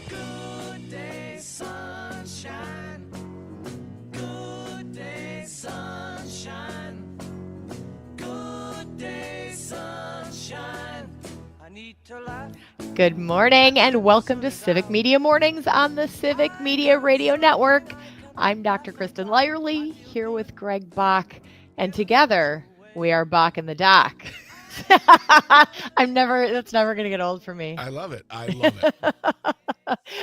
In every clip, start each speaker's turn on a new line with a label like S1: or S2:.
S1: Good day, sunshine. Good day, sunshine. Good day, sunshine. I need to laugh.
S2: Good morning and welcome to Civic Media Mornings on the Civic Media Radio Network. I'm Dr. Kristin Lyerly here with Greg Bach, and together we are Bach in the Dock. That's never going to get old for me.
S3: I love it. I love it.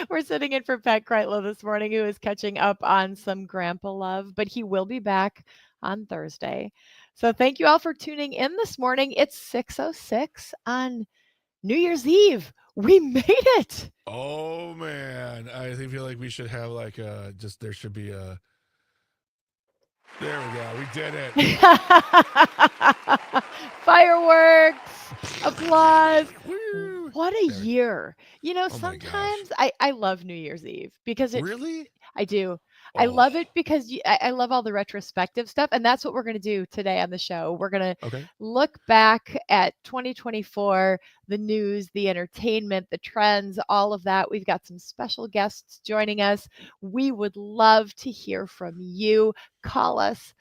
S2: We're sitting in for Pat Kreitlow this morning, who is catching up on some grandpa love, but he will be back on Thursday. So thank you all for tuning in this morning. It's 6:06 on New Year's Eve. We made it.
S3: Oh man, I feel like we should have like there should be a. There we go. We did it.
S2: Fireworks, applause.
S3: Woo.
S2: What a
S3: There we-
S2: year.
S3: Oh my
S2: Sometimes
S3: gosh.
S2: I love New Year's Eve because
S3: Really?
S2: I do. I love it because I love all the retrospective stuff. And that's what we're going to do today on the show. We're going to
S3: Okay.
S2: look back at 2024, the news, the entertainment, the trends, all of that. We've got some special guests joining us. We would love to hear from you. Call us.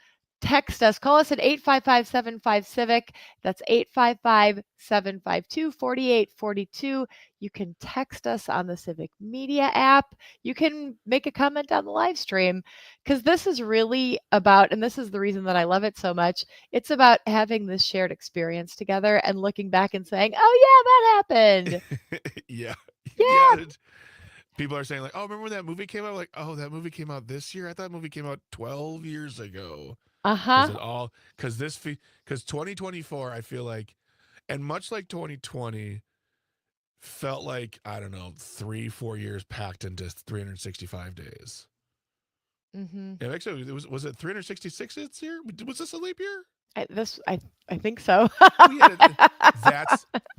S2: Text us. Call us at 855-75-CIVIC. That's 855-752-4842. You can text us on the Civic Media app. You can make a comment on the live stream, because this is really about, and this is the reason that I love it so much, it's about having this shared experience together and looking back and saying, oh yeah, that happened.
S3: Yeah.
S2: Yeah.
S3: People are saying like, oh, remember when that movie came out? Like, oh, that movie came out this year? I thought that movie came out 12 years ago.
S2: Uh-huh.
S3: Because 2024, I feel like, and much like 2020, felt like, I don't know, 3-4 years packed into 365 days.
S2: Mm-hmm.
S3: Yeah, actually, was it 366 this year? Was this a leap year?
S2: I think so.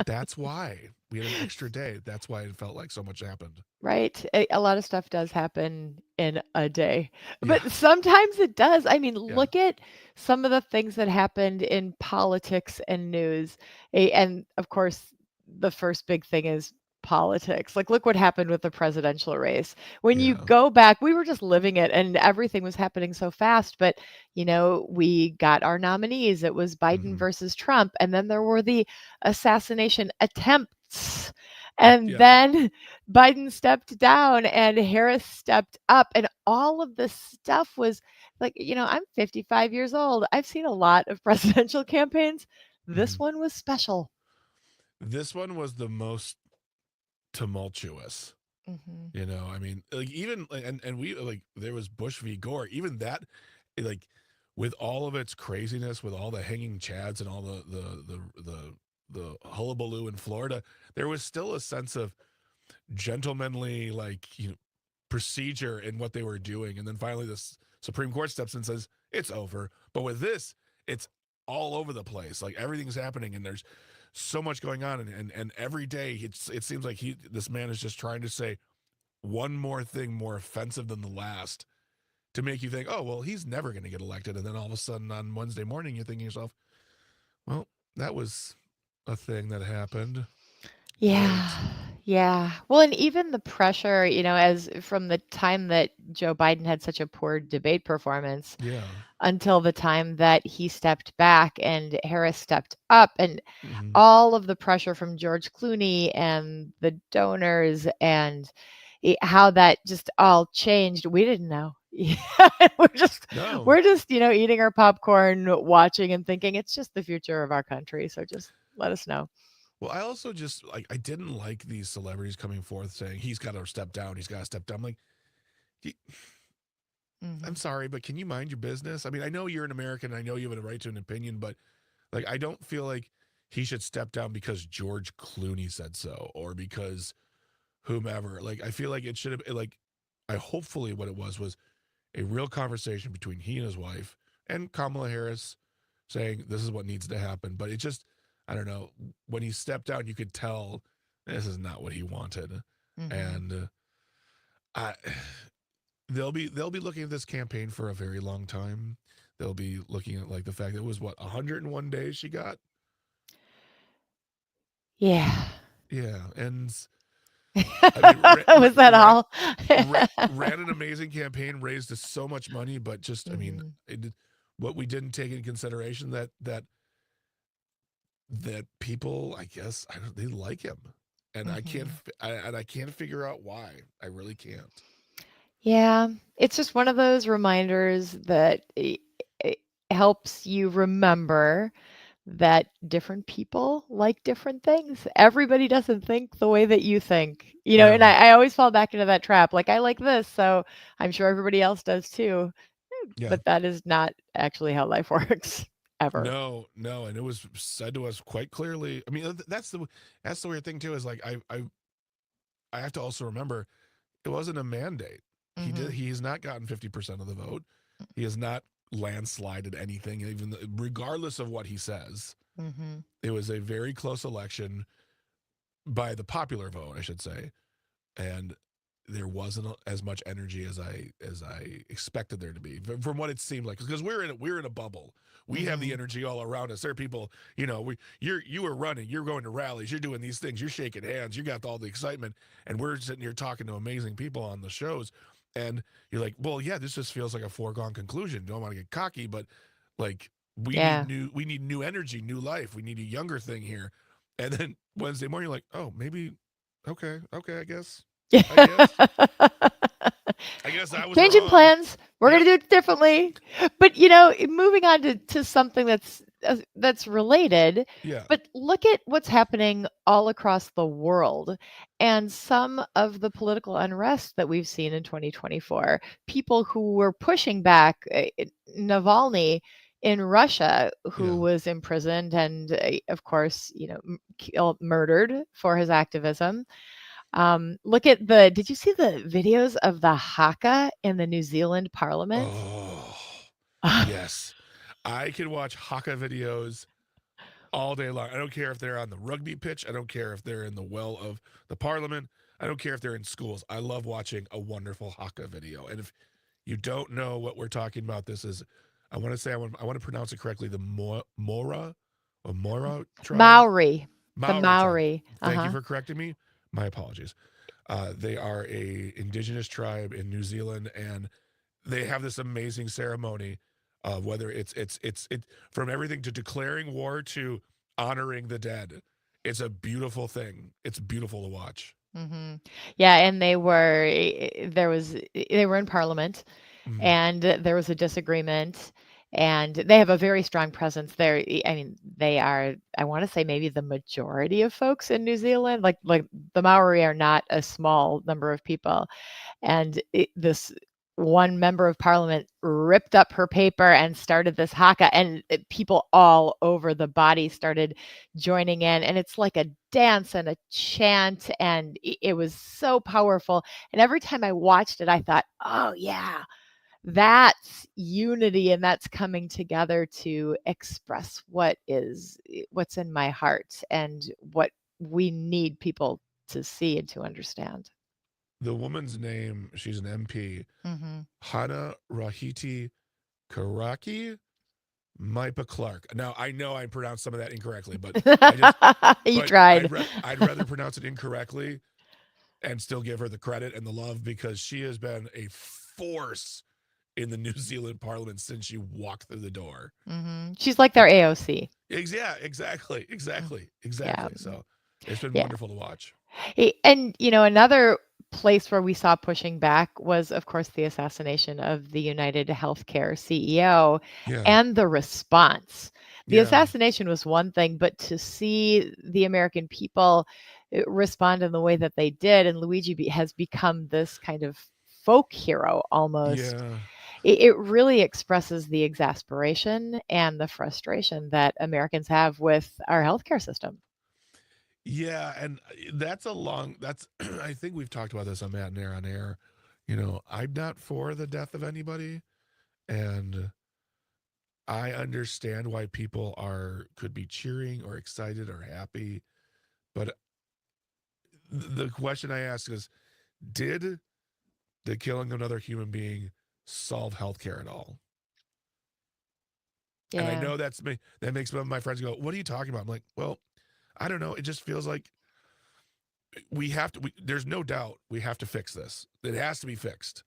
S3: That's why we had an extra day. That's why it felt like so much happened.
S2: Right. A lot of stuff does happen in a day,
S3: Yeah.
S2: but sometimes it does. I mean,
S3: Yeah.
S2: look at some of the things that happened in politics and news. And of course, the first big thing is politics. Like, look what happened with the presidential race. When you
S3: Yeah.
S2: go back, we were just living it and everything was happening so fast. But, we got our nominees. It was Biden
S3: Mhm.
S2: versus Trump. And then there were the assassination attempts. And
S3: Yeah.
S2: then Biden stepped down and Harris stepped up, and all of this stuff was like, I'm 55 years old. I've seen a lot of presidential campaigns. This
S3: Mhm.
S2: one was special.
S3: This one was the most tumultuous.
S2: Mhm.
S3: I mean, like even and we like there was Bush v. Gore. Even that, like with all of its craziness, with all the hanging chads and all the hullabaloo in Florida, there was still a sense of gentlemanly procedure in what they were doing. And then finally, the Supreme Court steps in and says it's over. But with this, it's all over the place. Like everything's happening, and there's so much going on, and every day it seems like this man is just trying to say one more thing more offensive than the last to make you think, oh well, he's never going to get elected. And then all of a sudden on Wednesday morning, you're thinking to yourself, well, that was a thing that happened.
S2: Yeah.
S3: Great.
S2: Yeah. Well, and even the pressure, as from the time that Joe Biden had such a poor debate performance
S3: Yeah.
S2: until the time that he stepped back and Harris stepped up, and
S3: Mm-hmm.
S2: all of the pressure from George Clooney and the donors and how that just all changed. We didn't know. we're just
S3: No.
S2: we're just eating our popcorn, watching and thinking it's just the future of our country. So just let us know.
S3: Well, I also just I didn't like these celebrities coming forth saying he's got to step down. He's got to step down. I'm like, he, I'm
S2: Hmm.
S3: sorry, but can you mind your business? I mean, I know you're an American. I know you have a right to an opinion, but like, I don't feel like he should step down because George Clooney said so or because whomever. Like, I feel like it should have hopefully what it was a real conversation between he and his wife and Kamala Harris saying this is what needs to happen. But it just, I don't know, when he stepped down, you could tell this is not what he wanted,
S2: Hmm.
S3: and I they'll be looking at this campaign for a very long time. They'll be looking at like the fact that it was what 101 days she got.
S2: Yeah.
S3: Yeah, and I mean,
S2: Was that all?
S3: ran an amazing campaign, raised so much money, but just, I mean,
S2: Mhm.
S3: what we didn't take into consideration that people, I guess, I don't, they like him, and
S2: Mhm.
S3: I can't figure out why. I really can't.
S2: Yeah, it's just one of those reminders that it helps you remember that different people like different things. Everybody doesn't think the way that you think, and
S3: No,
S2: I always fall back into that trap. Like, I like this, so I'm sure everybody else does too.
S3: yeah,
S2: But that is not actually how life works ever.
S3: no, and it was said to us quite clearly. I mean, that's the weird thing too. Is like I have to also remember it wasn't a mandate.
S2: Hmm.
S3: He has not gotten 50% of the vote. He has not landslided anything, regardless of what he says.
S2: Hmm.
S3: It was a very close election by the popular vote, I should say, and there wasn't as much energy as I expected there to be from what it seemed like, because we're in a bubble. We have the
S2: Hmm.
S3: energy all around us. There are people, you were running, you're going to rallies, you're doing these things, you're shaking hands, you got all the excitement, and we're sitting here talking to amazing people on the shows, and you're like, well, yeah, this just feels like a foregone conclusion. Don't want to get cocky, but like
S2: Yeah.
S3: we need new energy, new life. We need a younger thing here. And then Wednesday morning, you're like, oh, maybe, okay, I guess. I guess I was
S2: Changing
S3: wrong.
S2: plans. We're gonna
S3: Yep.
S2: do it differently. But moving on to something that's related.
S3: Yeah.
S2: But look at what's happening all across the world, and some of the political unrest that we've seen in 2024. People who were pushing back, Navalny in Russia, who
S3: Yeah.
S2: was imprisoned and, of course, murdered for his activism. Did you see the videos of the haka in the New Zealand parliament?
S3: Oh, yes. I can watch Haka videos all day long. I don't care if they're on the rugby pitch. I don't care if they're in the well of the parliament. I don't care if they're in schools. I love watching a wonderful Haka video. And if you don't know what we're talking about, this is, I want to pronounce it correctly, the Mora or Mora tribe.
S2: Maori, the
S3: Maori tribe.
S2: Maori.
S3: Thank you
S2: Uh-huh.
S3: for correcting me. My apologies. They are a indigenous tribe in New Zealand, and they have this amazing ceremony of whether it's from everything to declaring war to honoring the dead. It's a beautiful thing. It's beautiful to watch.
S2: Mhm. Yeah, and they were in parliament,
S3: Mm.
S2: and there was a disagreement, and they have a very strong presence there. I mean, they are, I want to say, maybe the majority of folks in New Zealand. Like the Maori are not a small number of people, and this one member of parliament ripped up her paper and started this haka, and people all over the body started joining in, and it's like a dance and a chant, and it was so powerful. And every time I watched it, I thought, oh yeah, that's unity, and that's coming together to express what's in my heart and what we need people to see and to understand.
S3: The woman's name, she's an MP,
S2: Hmm.
S3: Hana Rahiti Karaki Mipa Clark. Now I know I pronounced some of that incorrectly, I just
S2: You
S3: but
S2: tried.
S3: I'd rather pronounce it incorrectly and still give her the credit and the love, because she has been a force in the New Zealand Parliament since she walked through the door.
S2: She's like their AOC.
S3: Yeah, exactly,
S2: Mm.
S3: exactly,
S2: Yeah.
S3: exactly. So it's been
S2: Yeah.
S3: wonderful to watch.
S2: And another place where we saw pushing back was, of course, the assassination of the United Healthcare CEO
S3: Yeah,
S2: and the response. The
S3: yeah,
S2: assassination was one thing, but to see the American people respond in the way that they did, and has become this kind of folk hero almost.
S3: yeah,
S2: It really expresses the exasperation and the frustration that Americans have with our healthcare system.
S3: yeah. And that's, I think we've talked about this on Matt and Air on air. I'm not for the death of anybody. And I understand why people could be cheering or excited or happy. But the question I ask is, did the killing of another human being solve healthcare at all? And I
S2: Yeah.
S3: know that makes some of my friends go, "What are you talking about?" I'm like, "Well, I don't know. It just feels like we have to. There's no doubt we have to fix this. It has to be fixed.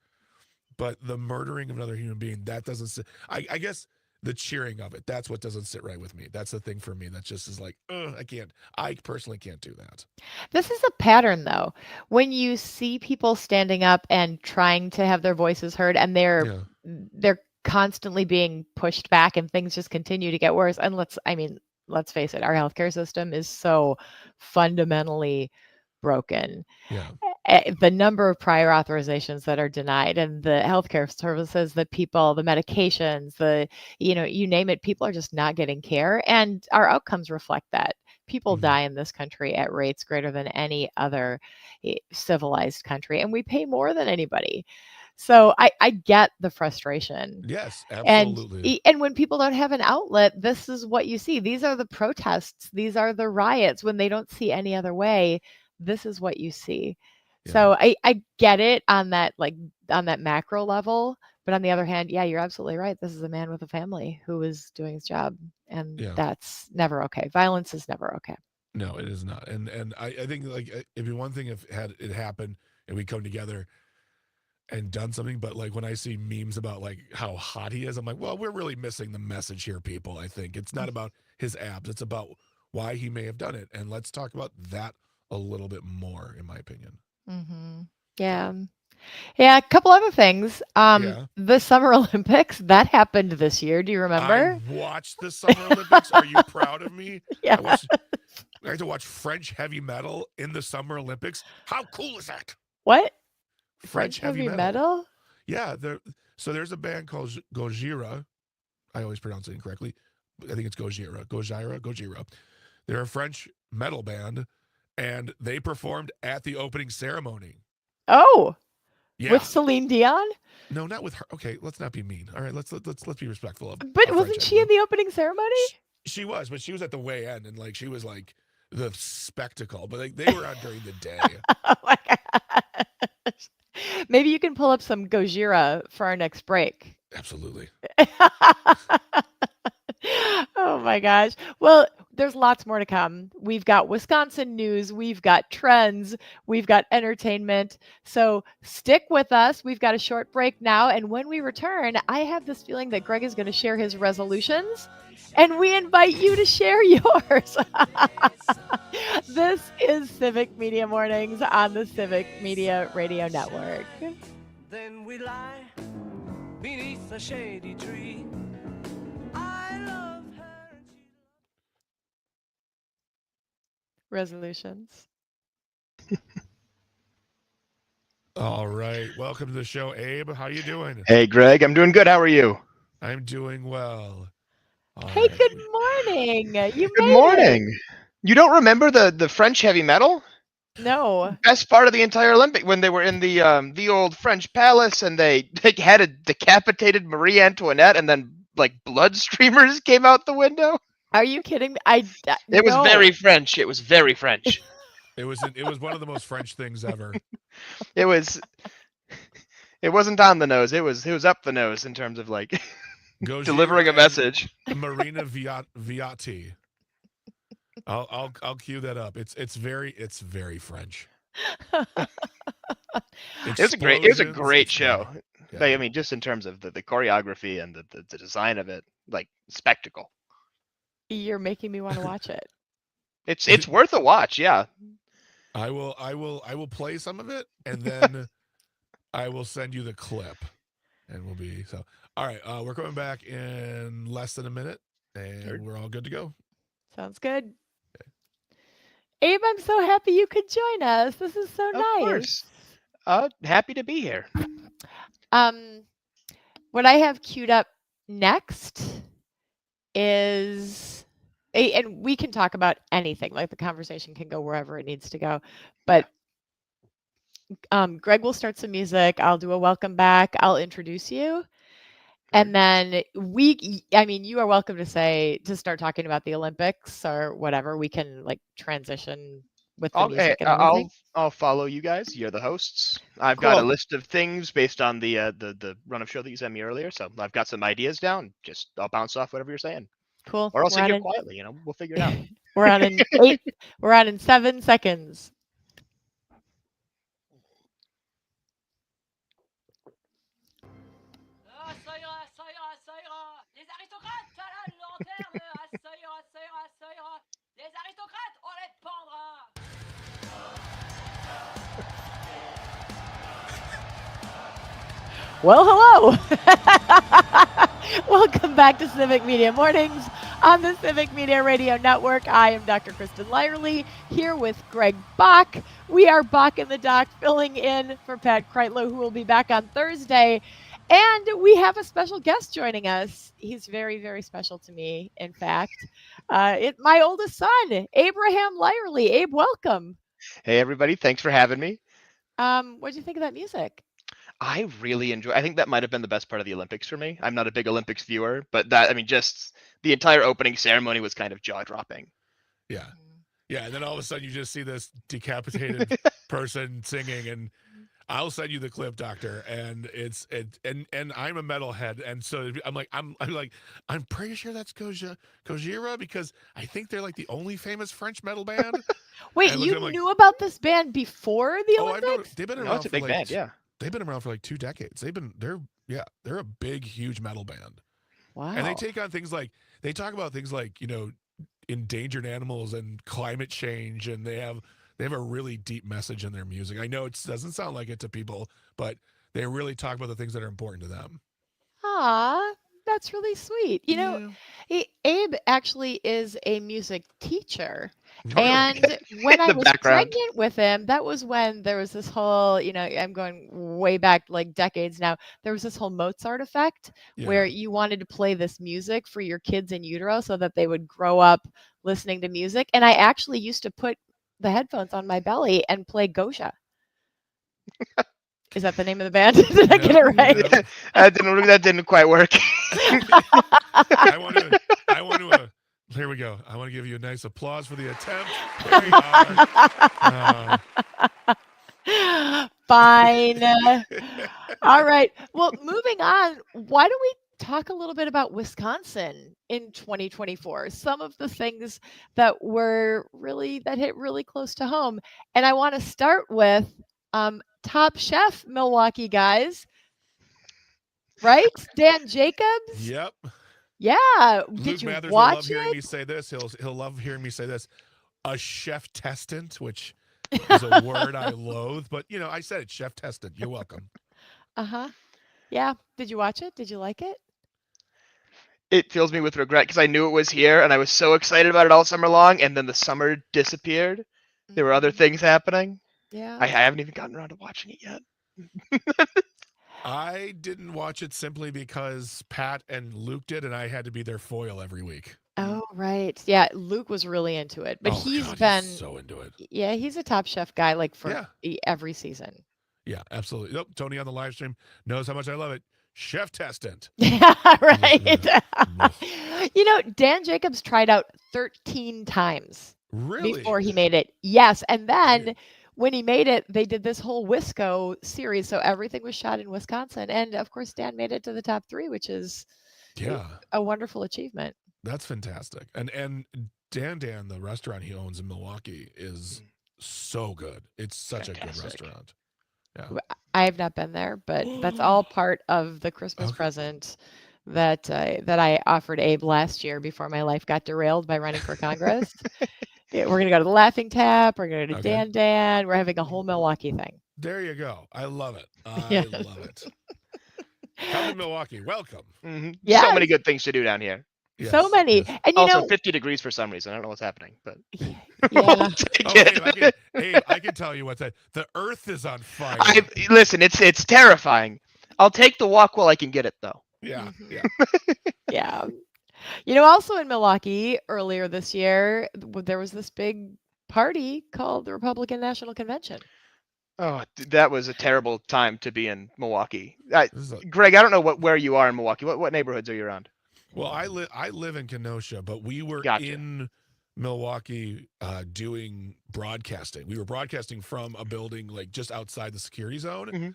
S3: But the murdering of another human being, that doesn't sit. I guess the cheering of it, that's what doesn't sit right with me. That's the thing for me that just is like, I can't. I personally can't do that.
S2: This is a pattern, though. When you see people standing up and trying to have their voices heard, and they're constantly being pushed back, and things just continue to get worse. And let's face it, our healthcare system is so fundamentally broken.
S3: Yeah.
S2: The number of prior authorizations that are denied, and the healthcare services that people, the medications, you name it, people are just not getting care, and our outcomes reflect that. People die in this country at rates greater than any other civilized country, and we pay more than anybody. So I get the frustration.
S3: Yes, absolutely.
S2: And when people don't have an outlet, this is what you see. These are the protests. These are the riots. When they don't see any other way, this is what you see.
S3: Yeah.
S2: So I get it on that macro level. But on the other hand, yeah, you're absolutely right. This is a man with a family who is doing his job. And that's never okay. Violence is never okay.
S3: No, it is not. And I think like it'd be one thing if had it happened and we come together and done something, but like when I see memes about like how hot he is, I'm like, well, we're really missing the message here, people. I think it's not about his abs, it's about why he may have done it, and let's talk about that a little bit more, in my opinion.
S2: Yeah, a couple other things. The Summer Olympics that happened this year. Do you remember?
S3: I watched the Summer Olympics. Are you proud of me?
S2: Yeah.
S3: I had to watch French heavy metal in the Summer Olympics. How cool is that?
S2: What?
S3: French heavy metal? Yeah. So there's a band called Gojira. I always pronounce it incorrectly. I think it's Gojira. They're a French metal band, and they performed at the opening ceremony.
S2: Oh,
S3: yeah.
S2: With Celine Dion?
S3: No, not with her. Okay, let's not be mean. All right, let's be respectful of.
S2: But wasn't she in the opening ceremony?
S3: She was, but she was at the way end, and like she was like the spectacle. But like they were on during the day.
S2: Oh my gosh. Maybe you can pull up some Gojira for our next break.
S3: Absolutely.
S2: Oh my gosh. Well, there's lots more to come. We've got Wisconsin news, we've got trends, we've got entertainment. So stick with us. We've got a short break now. And when we return, I have this feeling that Greg is going to share his resolutions, and we invite you to share yours. This is Civic Media Mornings on the Civic Media Radio Network.
S1: Then we lie beneath a shady tree. I love her and she
S2: Resolutions.
S3: All right. Welcome to the show, Abe. How you doing?
S4: Hey, Greg. I'm doing good. How are you?
S3: I'm doing well.
S2: Hey, good morning.
S4: Good morning. You don't remember the French heavy metal?
S2: No.
S4: Best part of the entire Olympic when they were in the old French palace and they had a decapitated Marie Antoinette and then like blood streamers came out the window.
S2: Are you kidding me?
S4: It was very French. It was very French.
S3: It was one of the most French things ever.
S4: It wasn't on the nose. It was up the nose in terms of like delivering a message.
S3: Marina Viati. I'll cue that up. It's very French.
S4: It was a great show. Yeah. I mean, just in terms of the choreography and the design of it, like spectacle.
S2: You're making me want to watch it.
S4: It's worth a watch. Yeah.
S3: I will play some of it, and then I will send you the clip, and we'll be so. All right, we're coming back in less than a minute, and we're all good to go.
S2: Sounds good. Okay. Abe, I'm so happy you could join us. This is so nice.
S4: Of course. Happy to be here.
S2: What I have queued up next is, and we can talk about anything. Like the conversation can go wherever it needs to go. But Greg will start some music. I'll do a welcome back. I'll introduce you. And then you are welcome to start talking about the Olympics or whatever. We can like transition with the music.
S4: I'll follow you guys. You're the hosts. I've got a list of things based on the run of show that you sent me earlier. So I've got some ideas down. I'll bounce off whatever you're saying.
S2: Cool.
S4: Or I'll sit here quietly. We'll figure it out.
S2: We're on in 8. We're on in 7 seconds. Les aristocrates, on les pendra. Well, hello. Welcome back to Civic Media Mornings on the Civic Media Radio Network. I am Dr. Kristin Lyerly here with Greg Bach. We are Bach in the Dock filling in for Pat Kreitlow, who will be back on Thursday. And we have a special guest joining us. He's very, very special to me, in fact. My oldest son, Abraham Lyerly. Abe, welcome.
S4: Hey, everybody. Thanks for having me.
S2: What did you think of that music?
S4: I really enjoy. I think that might have been the best part of the Olympics for me. I'm not a big Olympics viewer, but that, I mean, just the entire opening ceremony was kind of jaw-dropping.
S3: Yeah. Yeah. And then all of a sudden you just see this decapitated person singing, and I'll send you the clip, doctor. And and I'm a metalhead. And so I'm like, I'm pretty sure that's Gojira, because I think they're like the only famous French metal band.
S2: Wait, you knew about this band before the Olympics?
S3: They've been around.
S4: No, it's a big band, yeah.
S3: They've been around for like 2 decades. They're a big, huge metal band.
S2: Wow.
S3: And they take on things like, they talk about things like, endangered animals and climate change, and they have a really deep message in their music. I know it doesn't sound like it to people, but they really talk about the things that are important to them.
S2: Ah, that's really sweet. Abe actually is a music teacher. And when I was pregnant with him, that was when there was this whole, I'm going way back like decades now. There was this whole Mozart effect where you wanted to play this music for your kids in utero so that they would grow up listening to music. And I actually used to put the headphones on my belly and play Gosha. Is that the name of the band? Did I get it right?
S4: No. That didn't quite work.
S3: I want to. Here we go. I want to give you a nice applause for the attempt.
S2: Fine. All right. Well, moving on. Why don't we talk a little bit about Wisconsin in 2024? Some of the things that hit really close to home. And I want to start with Top Chef Milwaukee guys. Right? Dan Jacobs?
S3: Yep.
S2: Yeah.
S3: Luke
S2: Did you
S3: Mathers
S2: watch
S3: will love hearing me say this. He'll love hearing me say this. A chef testant, which is a word I loathe, but I said it. Chef testant. You're welcome.
S2: Yeah. Did you watch it? Did you like it?
S4: It fills me with regret because I knew it was here and I was so excited about it all summer long, and then the summer disappeared. There were other things happening.
S2: Yeah.
S4: I haven't even gotten around to watching it yet.
S3: I didn't watch it simply because Pat and Luke did, and I had to be their foil every week.
S2: Oh, right. Yeah, Luke was really into it, but he's
S3: so into it.
S2: Yeah, he's a Top Chef guy, like for every season.
S3: Yeah, absolutely. Nope, Tony on the live stream knows how much I love it. Chef testant.
S2: Yeah, right. Dan Jacobs tried out 13 times before he made it. Yes, and then when he made it, they did this whole Wisco series, so everything was shot in Wisconsin, and of course Dan made it to the top 3, which is a wonderful achievement.
S3: That's fantastic. And Dan, the restaurant he owns in Milwaukee, is so good. It's such a good restaurant. Yeah.
S2: I have not been there, but that's all part of the Christmas present that I offered Abe last year before my life got derailed by running for Congress. We're going to go to the Laughing Tap. We're going to go to Dan. We're having a whole Milwaukee thing.
S3: There you go. I love it. I love it. Come to Milwaukee. Welcome.
S4: Mm-hmm. Yes. So many good things to do down here.
S2: Yes, so many. Yes. And
S4: also 50 degrees for some reason. I don't know what's happening, but
S3: I can tell you what the earth is on fire.
S4: Listen, it's terrifying. I'll take the walk while I can get it, though.
S3: Yeah.
S2: Yeah. Also in Milwaukee earlier this year, there was this big party called the Republican National Convention.
S4: Oh, that was a terrible time to be in Milwaukee. Greg, I don't know where you are in Milwaukee. What neighborhoods are you around?
S3: Well, I live in Kenosha, but we were in Milwaukee doing broadcasting. We were broadcasting from a building like just outside the security zone.
S4: Mm-hmm.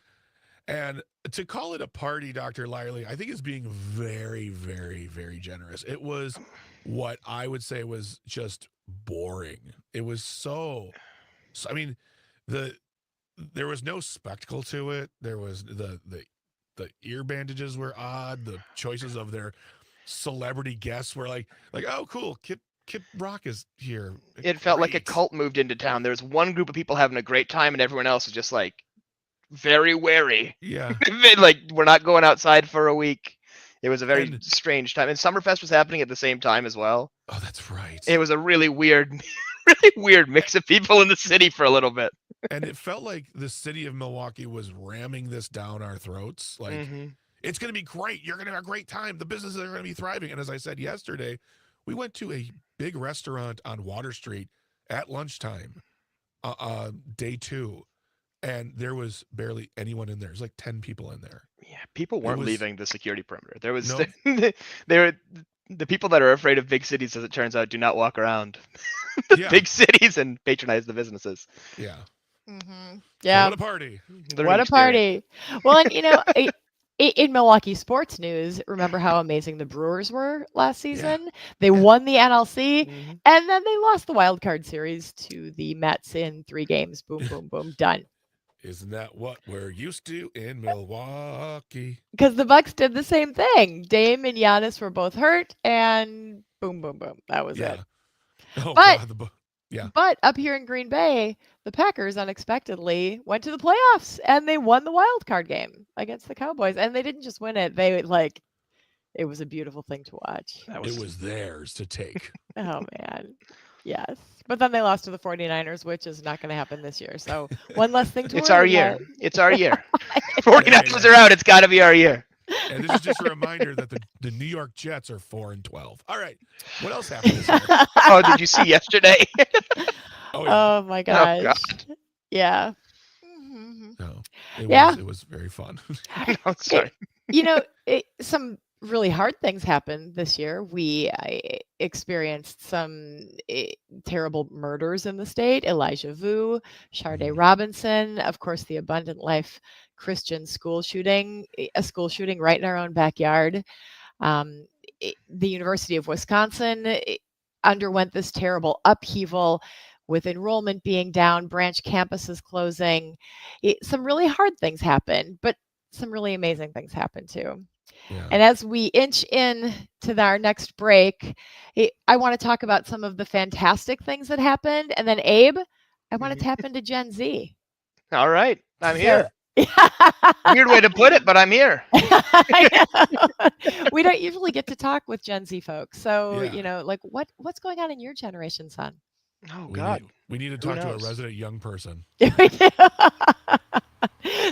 S3: And to call it a party, Dr. Lyerly, I think is being very, very, very generous. It was what I would say was just boring. It was so I mean, there was no spectacle to it. There was the ear bandages were odd. The choices of their celebrity guests were like, oh, cool, Kip Rock is here.
S4: It felt like a
S3: Great.
S4: cult moved into town. There was one group of people having a great time, and everyone else is just like very wary.
S3: Yeah.
S4: Like, we're not going outside for a week. It was a very
S3: And-
S4: strange time, and Summerfest was happening at the same time as well.
S3: Oh, that's right.
S4: It was a really weird mix of people in the city for a little bit.
S3: And it felt like the city of Milwaukee was ramming this down our throats. Like, it's going to be great. You're going to have a great time. The businesses are going to be thriving. And as I said yesterday, we went to a big restaurant on Water Street at lunchtime, day 2. And there was barely anyone in there. There's like 10 people in there.
S4: Yeah, people weren't leaving the security perimeter. There was
S3: No.
S4: the people that are afraid of big cities, as it turns out, do not walk around
S3: Yeah.
S4: big cities and patronize the businesses.
S3: Yeah.
S2: Mm-hmm.
S3: So
S2: Yeah.
S3: what a party.
S2: What a party. Well, and in Milwaukee sports news, remember how amazing the Brewers were last season? They won the NLC, and then they lost the wild card series to the Mets in 3 games. Boom, boom, boom, done.
S3: Isn't that what we're used to in Milwaukee?
S2: Because the Bucks did the same thing. Dame and Giannis were both hurt, and boom, boom, boom. That was it.
S3: Oh,
S2: But-
S3: God. Yeah.
S2: But up here in Green Bay, the Packers unexpectedly went to the playoffs, and they won the wild card game against the Cowboys. And they didn't just win it; it was a beautiful thing to watch.
S3: It was theirs to take.
S2: Oh man, yes. But then they lost to the 49ers, which is not going to happen this year. So one less thing to
S4: It's
S2: worry
S4: our year.
S2: about.
S4: It's our year. 49ers are out. It's got to be our year.
S3: And this is just a reminder that the New York Jets are 4-12. All right. What else happened this year?
S4: Oh, did you see yesterday?
S3: Oh, yeah.
S2: Oh my gosh.
S4: God.
S2: Yeah. Mhm.
S3: No, it was very fun.
S4: No, sorry.
S2: Some really hard things happened this year. We experienced some terrible murders in the state. Elijah Vu, Sharday Robinson, of course, the Abundant Life Christian school shooting, a school shooting right in our own backyard. The University of Wisconsin underwent this terrible upheaval with enrollment being down, branch campuses closing. Some really hard things happened, but some really amazing things happened too.
S3: Yeah.
S2: And as we inch in to our next break, I want to talk about some of the fantastic things that happened. And then Abe, I want to tap into Gen Z.
S4: All right. I'm here. Weird way to put it, but I'm here.
S2: We don't usually get to talk with Gen Z folks. So,
S3: Yeah.
S2: what's going on in your generation, son?
S4: Oh, God.
S3: We need to talk to a resident young person.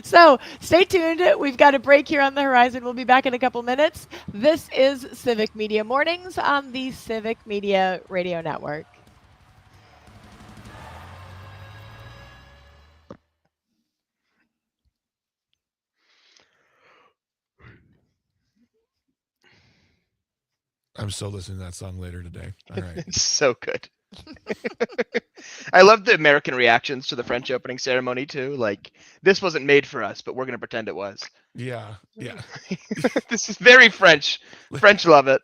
S2: So stay tuned. We've got a break here on the horizon. We'll be back in a couple minutes. This is Civic Media Mornings on the Civic Media Radio Network.
S3: I'm still listening to that song later today. All right.
S4: It's so good. I love the American reactions to the French opening ceremony too. Like, this wasn't made for us, but we're gonna pretend it was.
S3: Yeah. Yeah.
S4: This is very French. French love it.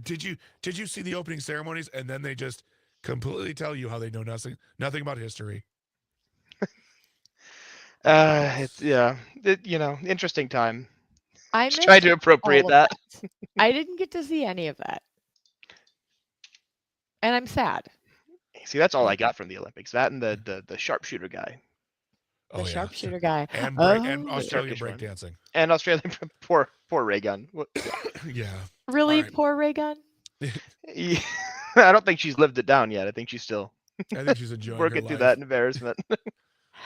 S3: Did you see the opening ceremonies and then they just completely tell you how they know nothing about history?
S4: Interesting time.
S2: I
S4: Just trying to
S2: missed
S4: appropriate
S2: all of
S4: that.
S2: I didn't get to see any of that. And I'm sad.
S4: See, that's all I got from the Olympics. That and the sharpshooter guy.
S2: The sharpshooter guy.
S3: And Australian
S4: Turkish one.
S3: breakdancing.
S4: And Australian poor Ray Gun.
S3: Yeah.
S2: Really?
S3: All right.
S2: Poor Ray Gun?
S4: Yeah, I don't think she's lived it down yet. I think she's still
S3: I think she's enjoying
S4: working
S3: her
S4: through
S3: life.
S4: that embarrassment.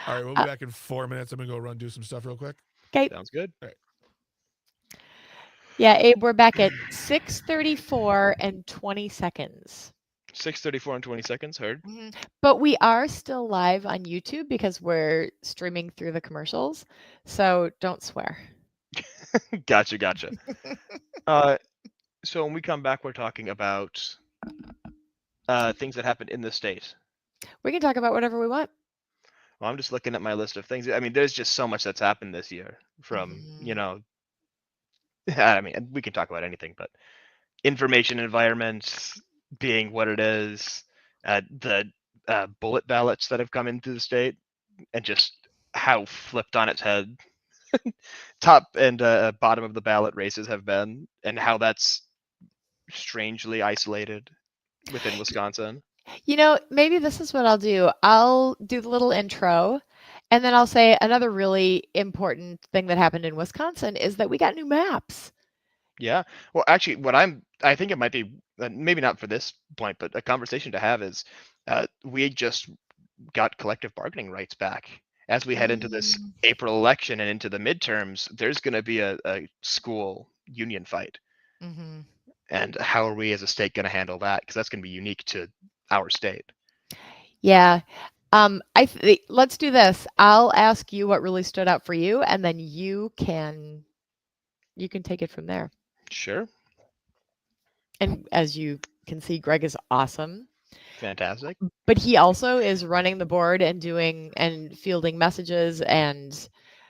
S3: All right, we'll be back in 4 minutes. I'm gonna go do some stuff real quick.
S2: Okay.
S4: Sounds good.
S2: Yeah, Abe, we're back at 6:34 and 20 seconds.
S4: 6:34 and 20 seconds. Heard.
S2: But we are still live on YouTube because we're streaming through the commercials. So don't swear.
S4: Gotcha. So when we come back, we're talking about things that happened in the state.
S2: We can talk about whatever we want.
S4: Well, I'm just looking at my list of things. I mean, there's just so much that's happened this year from, I mean, we can talk about anything, but information environment being what it is, the bullet ballots that have come into the state, and just how flipped on its head top and bottom of the ballot races have been, and how that's strangely isolated within Wisconsin.
S2: Maybe this is what I'll do. I'll do the little intro, and then I'll say another really important thing that happened in Wisconsin is that we got new maps.
S4: Yeah. Well, actually, I think it might be maybe not for this point, but a conversation to have is we just got collective bargaining rights back. As we head into this April election and into the midterms, there's going to be a school union fight.
S2: Mm-hmm.
S4: And how are we as a state going to handle that? Because that's going to be unique to our state.
S2: Yeah. Let's do this. I'll ask you what really stood out for you, and then you can take it from there.
S4: Sure.
S2: And as you can see, Greg is awesome.
S4: Fantastic.
S2: But he also is running the board and doing and fielding messages, and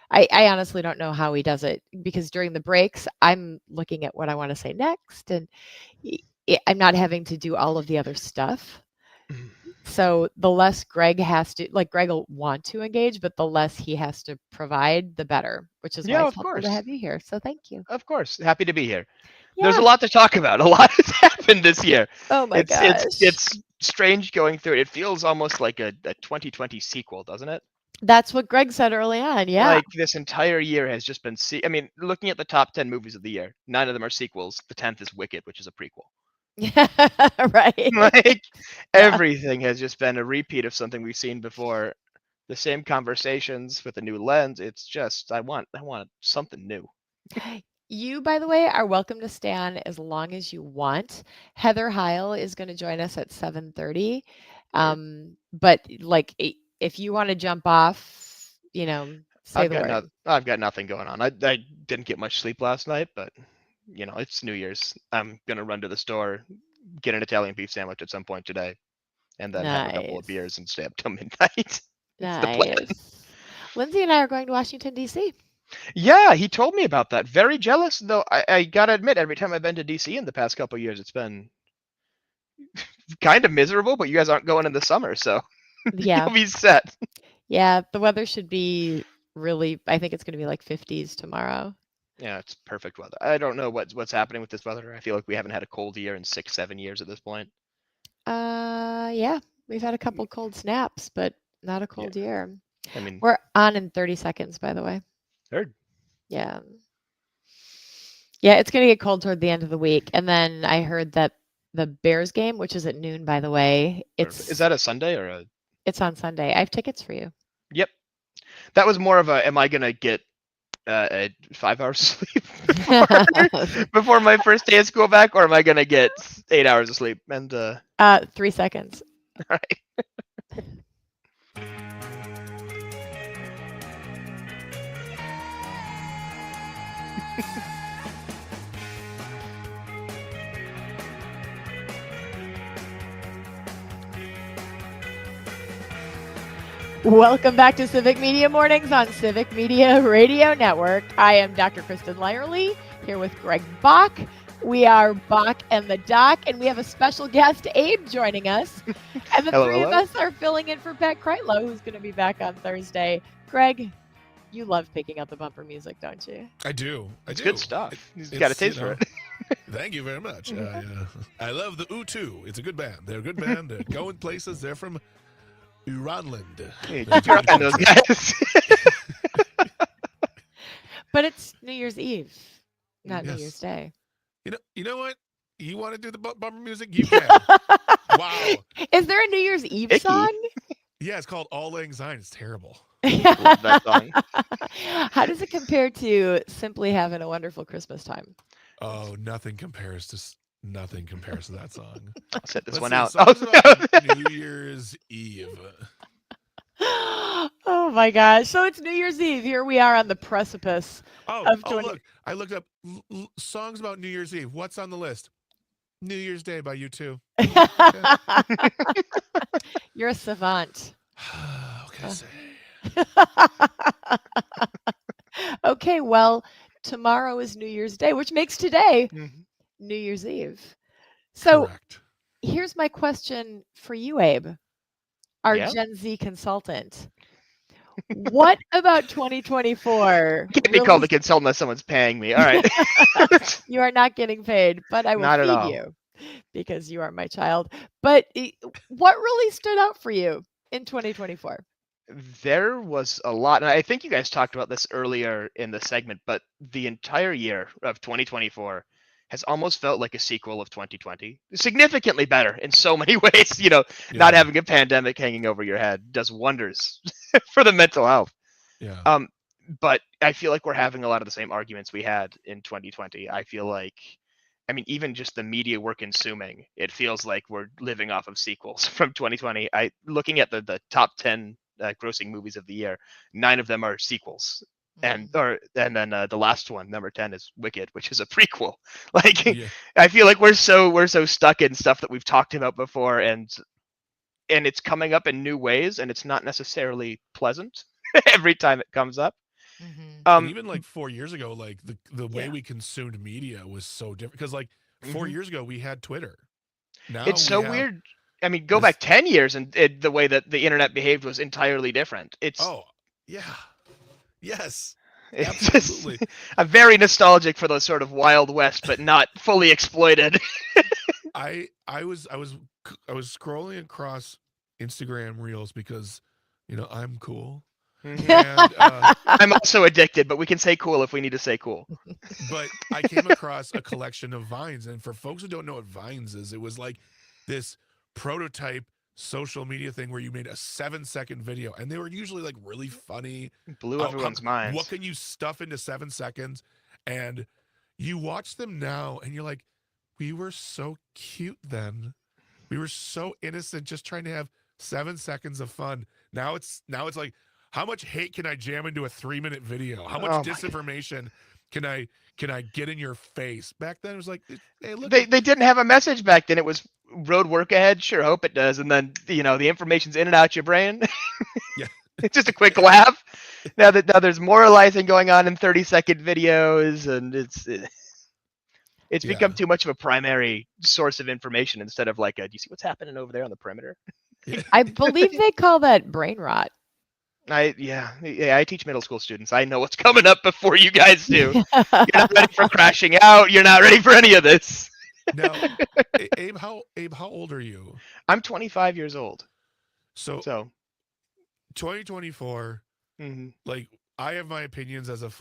S2: I honestly don't know how he does it, because during the breaks I'm looking at what I want to say next, and I'm not having to do all of the other stuff. So the less Greg has to, Greg will want to engage, but the less he has to provide, the better, which is why it's helpful to have you here. So thank you.
S4: Of course. Happy to be here.
S2: Yeah.
S4: There's a lot to talk about. A lot has happened this year.
S2: Oh my gosh.
S4: It's strange going through it. It feels almost like a 2020 sequel, doesn't it?
S2: That's what Greg said early on. Yeah.
S4: Like this entire year has just been looking at the top 10 movies of the year, 9 of them are sequels. The 10th is Wicked, which is a prequel.
S2: Yeah, right.
S4: Like everything has just been a repeat of something we've seen before. The same conversations with a new lens. It's just I want something new.
S2: You, by the way, are welcome to stay on as long as you want. Heather Heil is going to join us at 7:30. But if you want to jump off, say the word.
S4: I've got nothing going on. I didn't get much sleep last night, but it's New Year's. I'm gonna run to the store, get an Italian beef sandwich at some point today, and then have a couple of beers and stay up till midnight.
S2: Nice. Lindsay and I are going to Washington, D.C.
S4: Yeah, he told me about that. Very jealous, though. I gotta admit, every time I've been to DC in the past couple of years, it's been kind of miserable. But you guys aren't going in the summer, so
S2: yeah,
S4: you'll be set.
S2: Yeah, the weather should be really. I think it's going to be like 50s tomorrow.
S4: Yeah, it's perfect weather. I don't know what's happening with this weather. I feel like we haven't had a cold year in 6-7 years at this point.
S2: Yeah, we've had a couple cold snaps, but not a cold year.
S4: I mean,
S2: we're on in 30 seconds, by the way.
S4: Heard.
S2: Yeah. Yeah, it's going to get cold toward the end of the week. And then I heard that the Bears game, which is at noon, by the way,
S4: is that a Sunday or a?
S2: It's on Sunday. I have tickets for you.
S4: Yep. That was more of a, am I going to get 5 hours of sleep before my first day of school back, or am I going to get 8 hours of sleep? And
S2: 3 seconds.
S4: All right.
S2: Welcome back to Civic Media Mornings on Civic Media Radio Network. I am Dr. Kristin Lyerly, here with Greg Bach. We are Bach and the Doc, and we have a special guest, Abe, joining us. And the three of us are filling in for Pat Kreitlow, who's going to be back on Thursday. Greg, you love picking up the bumper music, don't you?
S3: I do.
S4: It's good stuff. You've got a taste for it.
S3: Thank you very much. I love the U2. It's a good band. They're a good band. They're going places. They're from Iranland.
S4: Hey, keep your eye on those guys.
S2: But it's New Year's Eve, not New Year's Day.
S3: You know what? You want to do the bumper music? You can. Wow.
S2: Is there a New Year's Eve song?
S3: Yeah, it's called All Lang Syne. It's terrible.
S4: Love that song.
S2: How does it compare to Simply Having a Wonderful Christmas Time?
S3: Oh, nothing compares to that song.
S4: I'll set this one out.
S3: New Year's Eve.
S2: Oh my gosh. So it's New Year's Eve. Here we are on the precipice of 20.
S3: Look. I looked up songs about New Year's Eve. What's on the list? New Year's Day by U2.
S2: You're a savant.
S3: What can I say?
S2: Okay, well, tomorrow is New Year's Day, which makes today New Year's Eve. So here's my question for you, Abe, our Gen Z consultant. What about 2024?
S4: Can't be called a consultant unless someone's paying me. All right.
S2: You are not getting paid, but I will
S4: Not at
S2: feed
S4: all.
S2: you because you are my child. But what really stood out for you in 2024?
S4: There was a lot, and I think you guys talked about this earlier in the segment, but the entire year of 2024 has almost felt like a sequel of 2020. Significantly better in so many ways. Not
S3: Yeah.
S4: having a pandemic hanging over your head does wonders for the mental health.
S3: Yeah.
S4: But I feel like we're having a lot of the same arguments we had in 2020. I feel like, I mean, even just the media we're consuming, it feels like we're living off of sequels from 2020. Looking at the top 10 grossing movies of the year, 9 of them are sequels. And then the last one, number 10, is Wicked, which is a prequel. Like,
S3: Yeah.
S4: I feel like we're so stuck in stuff that we've talked about before, and it's coming up in new ways, and it's not necessarily pleasant every time it comes up.
S3: And even like 4 years ago, like the way
S4: Yeah.
S3: we consumed media was so different. Because like 4
S4: Mhm.
S3: years ago, we had Twitter. Now
S4: It's
S3: we
S4: so
S3: have
S4: weird. I mean, go
S3: this.
S4: back 10 years and the way that the internet behaved was entirely different.
S3: Oh, yeah. Yes.
S4: It's just,
S3: Absolutely.
S4: I'm very nostalgic for those sort of Wild West, but not fully exploited.
S3: I was scrolling across Instagram reels because, I'm cool.
S4: Mhm.
S3: And
S4: I'm also addicted, but we can say cool if we need to say cool.
S3: but I came across a collection of Vines, and for folks who don't know what Vines is, it was like this prototype social media thing where you made a 7-second video, and they were usually like really funny.
S4: Blew everyone's minds.
S3: What can you stuff into 7 seconds? And you watch them now, and you're like, we were so cute then. We were so innocent, just trying to have 7 seconds of fun. Now it's like, how much hate can I jam into a 3-minute video? How much
S4: Oh my
S3: disinformation can I get in your face? Back then it was like, hey, look.
S4: They didn't have a message back then. It was road work ahead. Sure, hope it does. And then the information's in and out your brain.
S3: Yeah.
S4: It's just a quick laugh. Now there's moralizing going on in 30-second videos, and it's become
S3: Yeah.
S4: too much of a primary source of information instead of like, do you see what's happening over there on the perimeter?
S3: Yeah.
S2: I believe they call that brain rot.
S4: I teach middle school students. I know what's coming up before you guys do. You're not ready for crashing out. You're not ready for any of this.
S3: Now, Abe, how old are you?
S4: I'm 25 years old.
S3: So
S4: So
S3: 2024,
S4: mhm.
S3: like, I have my opinions as a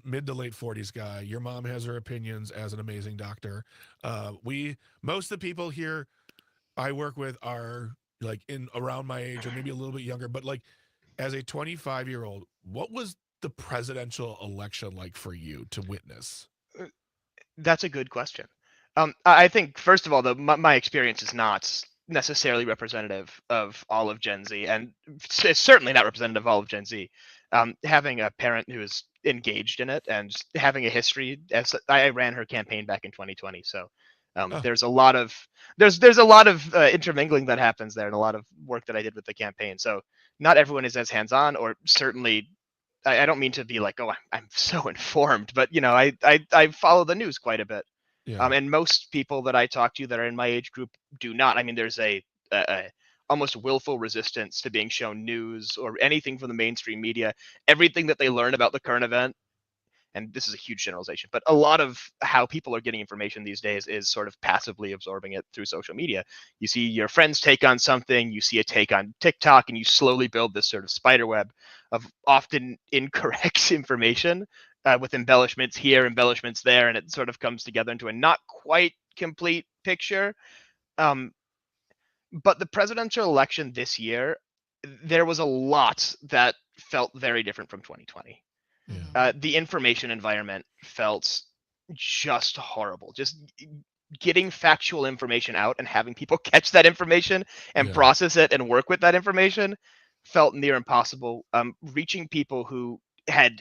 S3: mid to late 40s guy. Your mom has her opinions as an amazing doctor. Most of the people here I work with are like in around my age or maybe a little bit younger, but like as a 25-year-old, what was the presidential election like for you to witness?
S4: That's a good question. I think first of all, my experience is not necessarily representative of all of Gen Z, and it's certainly not representative of all of Gen Z. Having a parent who is engaged in it and having a history, as I ran her campaign back in 2020, so
S3: Oh,
S4: there's a lot of there's a lot of intermingling that happens there, and a lot of work that I did with the campaign. So not everyone is as hands-on, or certainly I don't mean to be like, oh, I'm so informed, but I follow the news quite a bit.
S3: yeah.
S4: And most people that I talk to that are in my age group do not. I mean, there's a almost willful resistance to being shown news or anything from the mainstream media. Everything that they learn about the current event, and this is a huge generalization, but a lot of how people are getting information these days is sort of passively absorbing it through social media. You see your friends take on something, you see a take on TikTok, and you slowly build this sort of spider web of often incorrect information with embellishments here, embellishments there, and it sort of comes together into a not quite complete picture. Um, but the presidential election this year, there was a lot that felt very different from 2020.
S3: Yeah.
S4: The information environment felt just horrible. Just getting factual information out and having people catch that information and
S3: Yeah.
S4: process it and work with that information felt near impossible. Reaching people who had,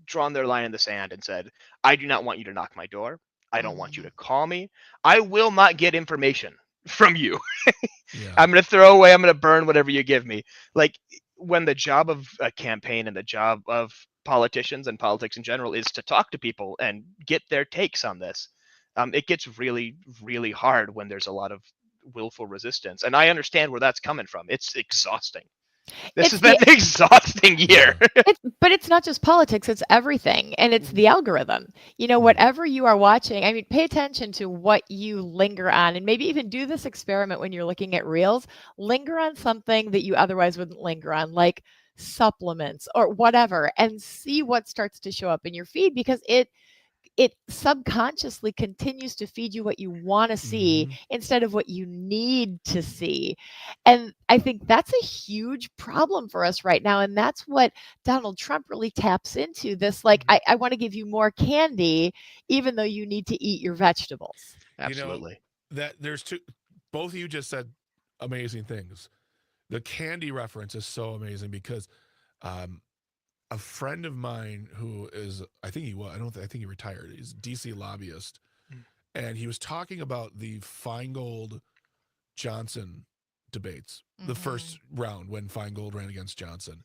S4: drawn their line in the sand and said, I do not want you to knock my door. I don't want you to call me. I will not get information from you.
S3: Yeah.
S4: I'm going to throw away, I'm going to burn whatever you give me. Like, when the job of a campaign and the job of politicians and politics in general is to talk to people and get their takes on this, it gets really, really hard when there's a lot of willful resistance. And I understand where that's coming from. It's exhausting. This
S2: It's
S4: has been
S2: the
S4: an exhausting year.
S2: but it's not just politics, it's everything. And it's the algorithm.
S3: Mhm.
S2: Whatever you are watching, I mean, pay attention to what you linger on, and maybe even do this experiment when you're looking at reels. Linger on something that you otherwise wouldn't linger on, like supplements or whatever, and see what starts to show up in your feed, because it subconsciously continues to feed you what you want to see
S3: Mhm.
S2: instead of what you need to see. And I think that's a huge problem for us right now. And that's what Donald Trump really taps into, this like, I want to give you more candy, even though you need to eat your vegetables.
S4: Absolutely.
S3: That there's two. Both of you just said amazing things. The candy reference is so amazing because um, a friend of mine who is, I think he was, I think he retired. He's a DC lobbyist,
S4: Mm.
S3: and he was talking about the Feingold Johnson debates, the first round when Feingold ran against Johnson,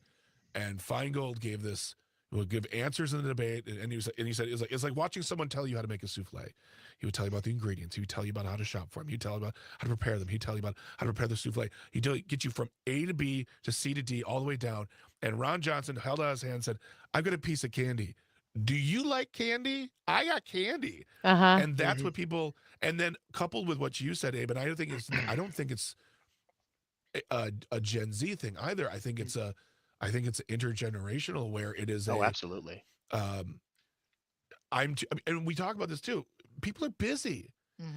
S3: and Feingold gave this would give answers in the debate, and he said it's like watching someone tell you how to make a souffle. He would tell you about the ingredients. He would tell you about how to shop for them. He'd tell you about how to prepare them. He'd tell you about how to prepare the souffle. He'd get you from A to B to C to D all the way down. And Ron Johnson held out his hand and said, "I've got a piece of candy. Do you like candy? I got candy."
S2: Uh-huh.
S3: And that's what people. And then coupled with what you said, Abe, and I don't think it's a Gen Z thing either. I think it's intergenerational, where it is
S4: Oh, absolutely.
S3: um and we talk about this too. People are busy.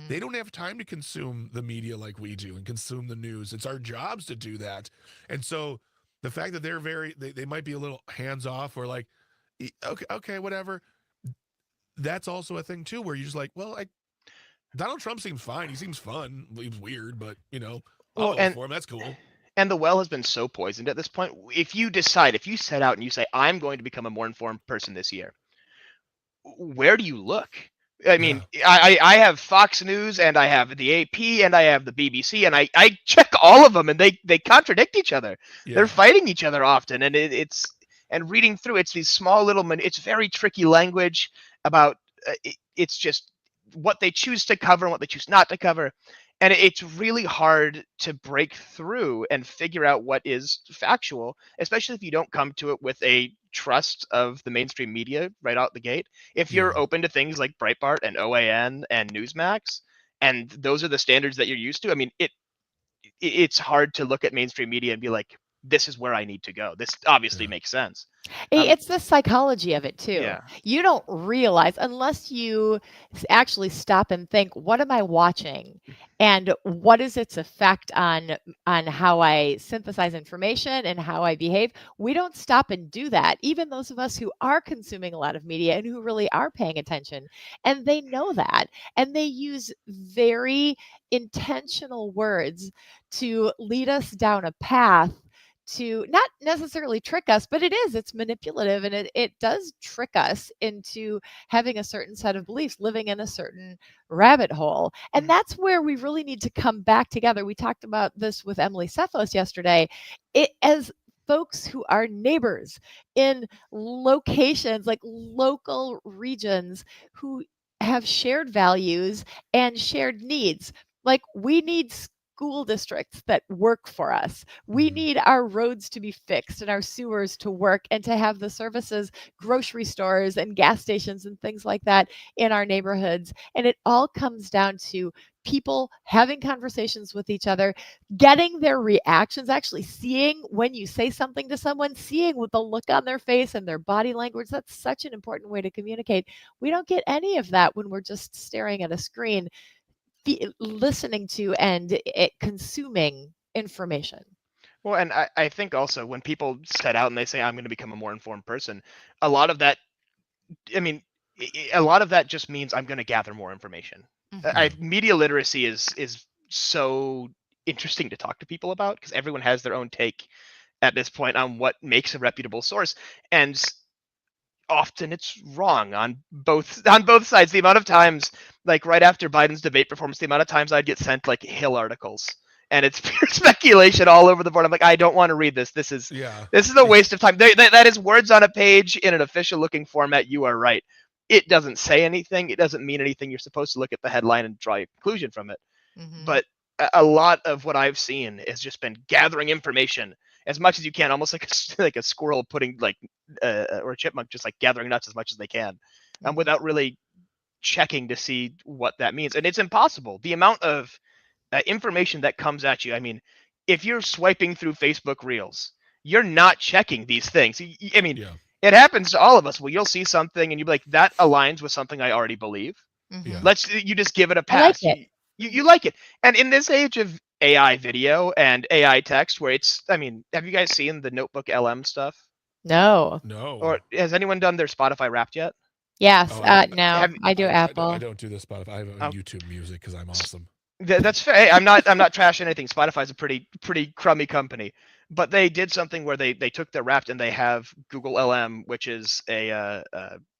S3: They don't have time to consume the media like we do and consume the news. It's our jobs to do that. And so the fact that they might be a little hands off, or like, okay, whatever. That's also a thing too, where you're just like, well, Donald Trump seems fine. He seems fun. He's weird, but I'll
S4: Well,
S3: vote for him. That's cool.
S4: and the well has been so poisoned at this point. If you set out and you say, I'm going to become a more informed person this year, where do you look? I mean,
S3: Yeah.
S4: I have Fox News, and I have the AP, and I have the BBC, and I check all of them, and they contradict each other.
S3: Yeah.
S4: They're fighting each other often, and and reading through, it's these small little it's very tricky language about it's just what they choose to cover and what they choose not to cover, and it's really hard to break through and figure out what is factual, especially if you don't come to it with a trust of the mainstream media right out the gate. If you're
S3: Yeah.
S4: open to things like Breitbart and OAN and Newsmax, and those are the standards that you're used to, I mean, it's hard to look at mainstream media and be like, this is where I need to go. This obviously
S3: Yeah.
S4: makes sense.
S2: It's the psychology of it too.
S4: Yeah.
S2: You don't realize, unless you actually stop and think, what am I watching? And what is its effect on how I synthesize information and how I behave? We don't stop and do that. Even those of us who are consuming a lot of media and who really are paying attention, and they know that, and they use very intentional words to lead us down a path to not necessarily trick us, but it's manipulative, and it does trick us into having a certain set of beliefs, living in a certain rabbit hole. And that's where we really need to come back together. We talked about this with Emily Cephos yesterday. As folks who are neighbors in locations, like local regions, who have shared values and shared needs. Like, we need school districts that work for us. We need our roads to be fixed and our sewers to work, and to have the services, grocery stores and gas stations and things like that in our neighborhoods. And it all comes down to people having conversations with each other, getting their reactions, actually seeing when you say something to someone, seeing with the look on their face and their body language. That's such an important way to communicate. We don't get any of that when we're just staring at a screen, listening to and consuming information.
S4: Well, and I think also when people set out and they say, I'm going to become a more informed person, a lot of that, I mean, a lot of that just means I'm going to gather more information. Media literacy is so interesting to talk to people about, because everyone has their own take at this point on what makes a reputable source, and often it's wrong on both sides. The amount of times, like right after Biden's debate performance, the amount of times I'd get sent like Hill articles, and it's pure speculation all over the board. I'm like, I don't want to read this. This is a waste of time. That is words on a page in an official looking format. You are right. It doesn't say anything. It doesn't mean anything. You're supposed to look at the headline and draw a conclusion from it. But a lot of what I've seen has just been gathering information as much as you can, almost like like a squirrel putting like or a chipmunk just like gathering nuts as much as they can, without really checking to see what that means. And it's impossible. The amount of information that comes at you. I mean, if you're swiping through Facebook Reels, you're not checking these things. I mean,
S3: Yeah.
S4: it happens to all of us. Well, you'll see something and you'll be like, that aligns with something I already believe.
S3: Yeah.
S4: You just give it a
S2: I like
S4: pass.
S2: it.
S4: You like it. And in this age of AI video and AI text, where it's, I mean, have you guys seen the Notebook LM stuff?
S2: No.
S3: No.
S4: Or has anyone done their Spotify Wrapped yet?
S2: Yes.
S3: Oh, I don't-
S2: No.
S4: have-
S2: I do Apple.
S3: I don't do this Spotify. I have
S4: Oh.
S3: YouTube Music because I'm awesome.
S4: That's fair. Hey, I'm not trashing anything. Spotify's a pretty crummy company, but they did something where they took their Wrapped and they have Google LM, which is a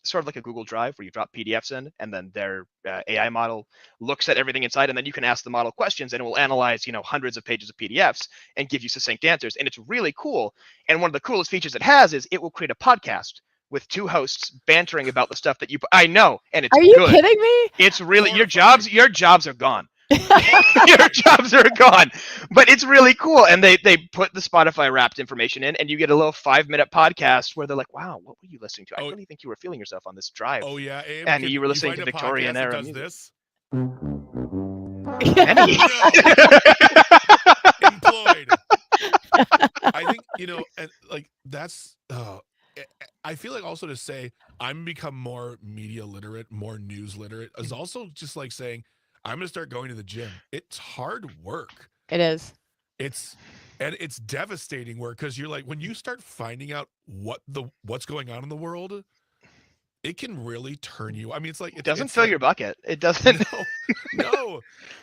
S4: sort of like a Google Drive where you drop PDFs in, and then their AI model looks at everything inside, and then you can ask the model questions, and it will analyze hundreds of pages of PDFs and give you succinct answers, and it's really cool. And one of the coolest features it has is it will create a podcast with two hosts bantering about the stuff that you. I know, and it's
S2: Are you
S4: good.
S2: kidding me?
S4: It's really your
S3: Horrifying.
S4: jobs are gone. Your jobs are gone, but it's really cool. And they put the Spotify Wrapped information in, and you get a little 5-minute podcast where they're like, wow, what were you listening to? I really think you were feeling yourself on this drive.
S3: Oh yeah, Abe,
S4: And
S3: can
S4: you were listening
S3: find
S4: to
S3: a
S4: Victorian
S3: podcast that
S4: era
S3: does
S4: music.
S3: this?
S4: Many.
S3: Employed. I think and like that's. I feel like also to say I'm become more media literate, more news literate is also just like saying I'm gonna start going to the gym. It's hard work.
S2: It is.
S3: It's devastating work because you're like when you start finding out what's going on in the world, it can really turn you. I mean, it's like
S4: It doesn't
S3: it's
S4: fill
S3: like,
S4: your bucket. It doesn't.
S3: no.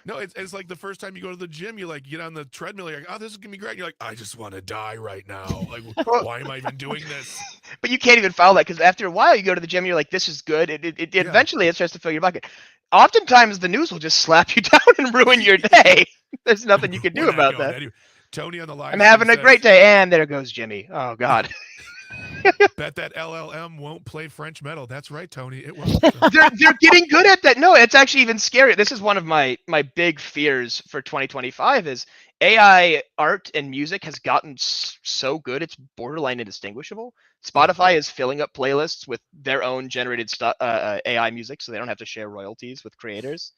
S3: It's like the first time you go to the gym, you like get on the treadmill. You're like, oh, this is gonna be great. And you're like, I just want to die right now. Like, why am I even doing this?
S4: But you can't even follow that because after a while you go to the gym, you're like, this is good. It
S3: Yeah.
S4: eventually it starts to fill your bucket. Oftentimes the news will just slap you down and ruin your day. There's nothing you can do
S3: We're not
S4: about
S3: going
S4: that.
S3: anywhere. Tony on the live.
S4: I'm having a great day, and there goes Jimmy. Oh God.
S3: Bet that LLM won't play French metal. That's right, Tony. It won't.
S4: They're getting good at that. No, it's actually even scary. This is one of my big fears for 2025 is AI art and music has gotten so good it's borderline indistinguishable. Spotify is filling up playlists with their own generated AI music, so they don't have to share royalties with creators.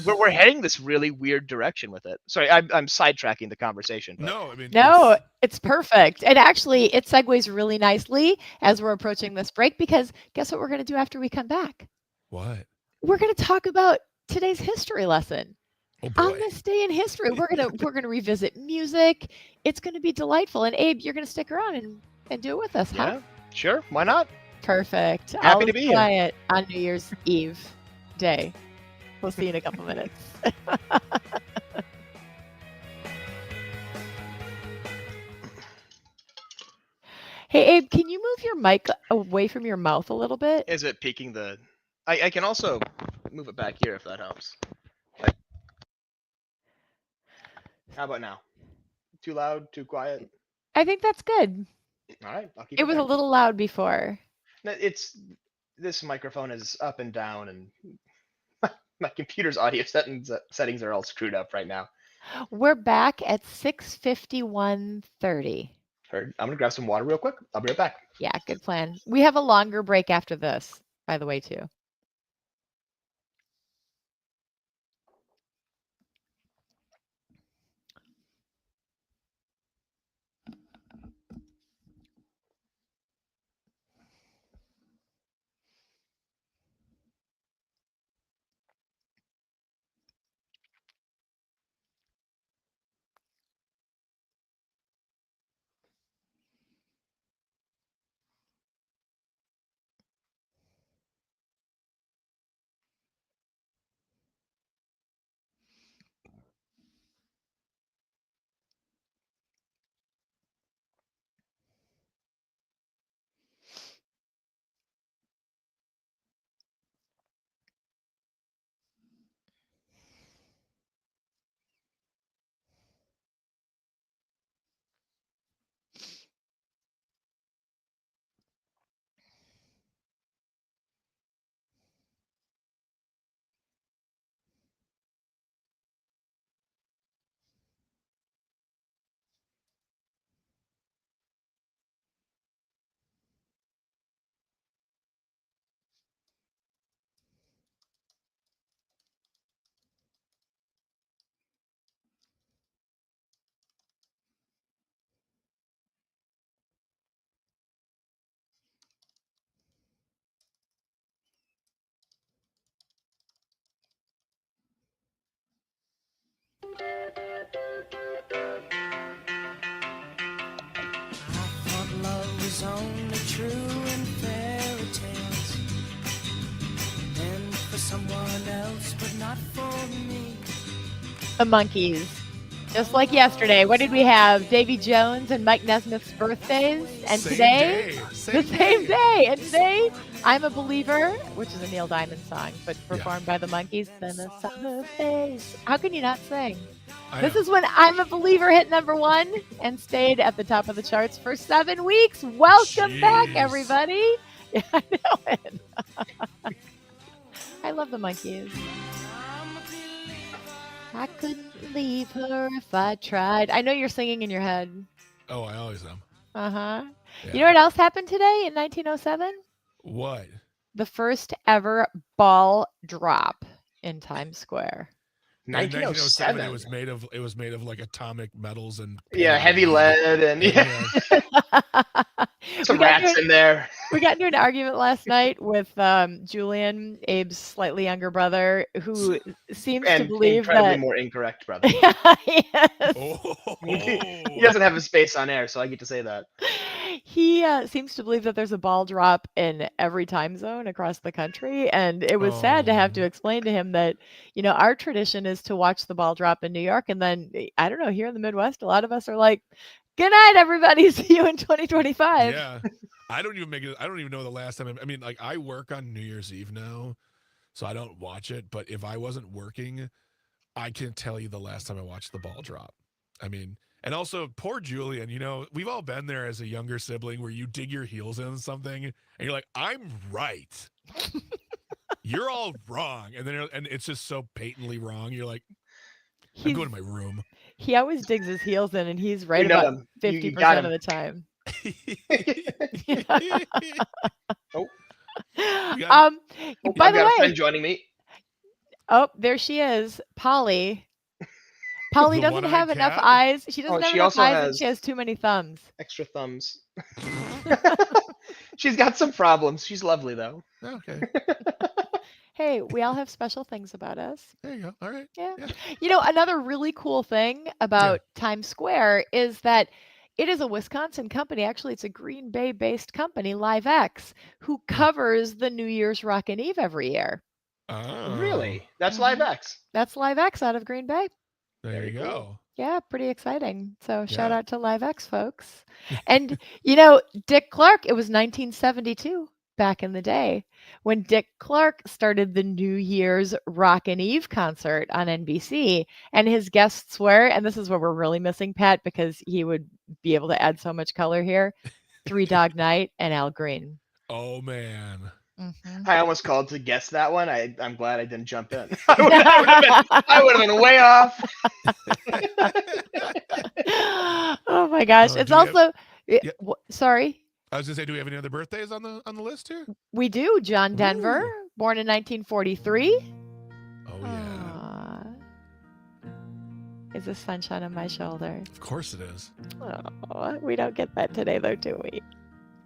S4: We're heading this really weird direction with it. Sorry, I'm sidetracking the conversation. But.
S3: No, I mean
S2: No, it's perfect. And actually, it segues really nicely as we're approaching this break because guess what we're going to do after we come back?
S3: What?
S2: We're going to talk about today's history lesson.
S3: Oh boy.
S2: On this day in history, we're gonna revisit music. It's gonna be delightful. And Abe, you're gonna stick around and do it with us, huh?
S4: Yeah, sure. Why not?
S2: Perfect.
S4: Happy to be here.
S2: Quiet on New Year's Eve day. We'll see you in a couple minutes. Hey Abe, can you move your mic away from your mouth a little bit?
S4: Is it peaking the? I can also move it back here if that helps. How about now? Too loud? Too quiet?
S2: I think that's good.
S4: All right, I'll keep
S2: It was
S4: there.
S2: a little loud before.
S4: No, this microphone is up and down, and my computer's audio settings are all screwed up right now.
S2: We're back at 6:51:30.
S4: Heard. I'm gonna grab some water real quick. I'll be right back.
S2: Yeah, good plan. We have a longer break after this, by the way, too.
S1: I thought love was only true in fairy tales, and for someone else, but not for me.
S2: The Monkees. Just like yesterday, what did we have? Davy Jones and Mike Nesmith's birthdays. And
S3: Same
S2: today,
S3: day.
S2: the same day. And today, I'm a Believer, which is a Neil Diamond song, but performed by the Monkees. Then the summer face. How can you not sing? This is when I'm a Believer hit #1 and stayed at the top of the charts for 7 weeks. Welcome back,
S3: Jeez.
S2: everybody. Yeah, I know it. I love the Monkees. I couldn't leave her if I tried. I know you're singing in your head.
S3: Oh, I always am.
S2: Uh-huh.
S3: Yeah.
S2: You know what else happened today in 1907?
S3: What?
S2: The first ever ball drop in Times Square.
S3: In 1907,
S4: 1907.
S3: it was made of like atomic metals and
S4: Yeah, heavy lead and some rats in there.
S2: We got into an argument last night with Julian, Abe's slightly younger brother, who seems
S4: And
S2: to believe
S4: incredibly
S2: that
S4: more incorrect, brother.
S2: yes.
S3: Oh.
S4: He doesn't have a space on air, so I get to say that.
S2: He seems to believe that there's a ball drop in every time zone across the country. And it was sad to have to explain to him that, our tradition is to watch the ball drop in New York. And then, I don't know, here in the Midwest, a lot of us are like, good night, everybody. See you in 2025.
S3: Yeah. I don't even know the last time. I mean, like, I work on New Year's Eve now, so I don't watch it. But if I wasn't working, I can't tell you the last time I watched the ball drop. I mean, and also poor Julian, we've all been there as a younger sibling where you dig your heels in something and you're like, I'm right. You're all wrong. And then and it's just so patently wrong. You're like, I'm going to my room.
S2: He always digs his heels in, and he's right
S4: You know
S2: about
S4: him.
S2: 50%
S4: You got
S2: of
S4: him.
S2: the time.
S4: Oh.
S2: By
S4: I've
S2: the
S4: got a
S2: way,
S4: friend joining me.
S2: oh, there she is, Polly. Polly
S3: The
S2: doesn't
S3: one-eyed
S2: have enough
S3: cat?
S2: eyes. She doesn't
S4: Oh,
S2: have
S4: she
S2: enough
S4: also
S2: eyes, and
S4: has-
S2: she has too many thumbs.
S4: Extra thumbs. She's got some problems. She's lovely, though.
S3: Okay.
S2: Hey, we all have special things about us.
S3: There you go. All right.
S2: Yeah.
S3: Yeah.
S2: Another really cool thing about Times Square is that it is a Wisconsin company. Actually, it's a Green Bay-based company, LiveX, who covers the New Year's Rockin' Eve every year.
S3: Oh.
S4: Really? That's
S2: Mhm.
S4: LiveX.
S2: That's LiveX out of Green Bay.
S3: There
S4: Very
S3: you
S4: cool.
S3: go.
S2: Yeah, pretty exciting. So shout
S3: Yeah.
S2: out to LiveX, folks. And, Dick Clark, it was 1972 back in the day when Dick Clark started the New Year's Rockin' Eve concert on NBC. And his guests were, and this is where we're really missing Pat because he would be able to add so much color here, Three Dog Night and Al Green.
S3: Oh, man.
S2: Mhm.
S4: I almost called to guess that one. I'm glad I didn't jump in. I would have been way off.
S2: Oh my gosh. It's
S3: do we have-
S2: also,
S3: Yeah.
S2: sorry.
S3: I was gonna say, do we have any other birthdays on the list here?
S2: We do. John Denver,
S3: Ooh.
S2: born in 1943.
S3: Oh yeah,
S2: Aw. Is the sunshine on my shoulder?
S3: of course it is.
S2: Oh, we don't get that today, though, do we?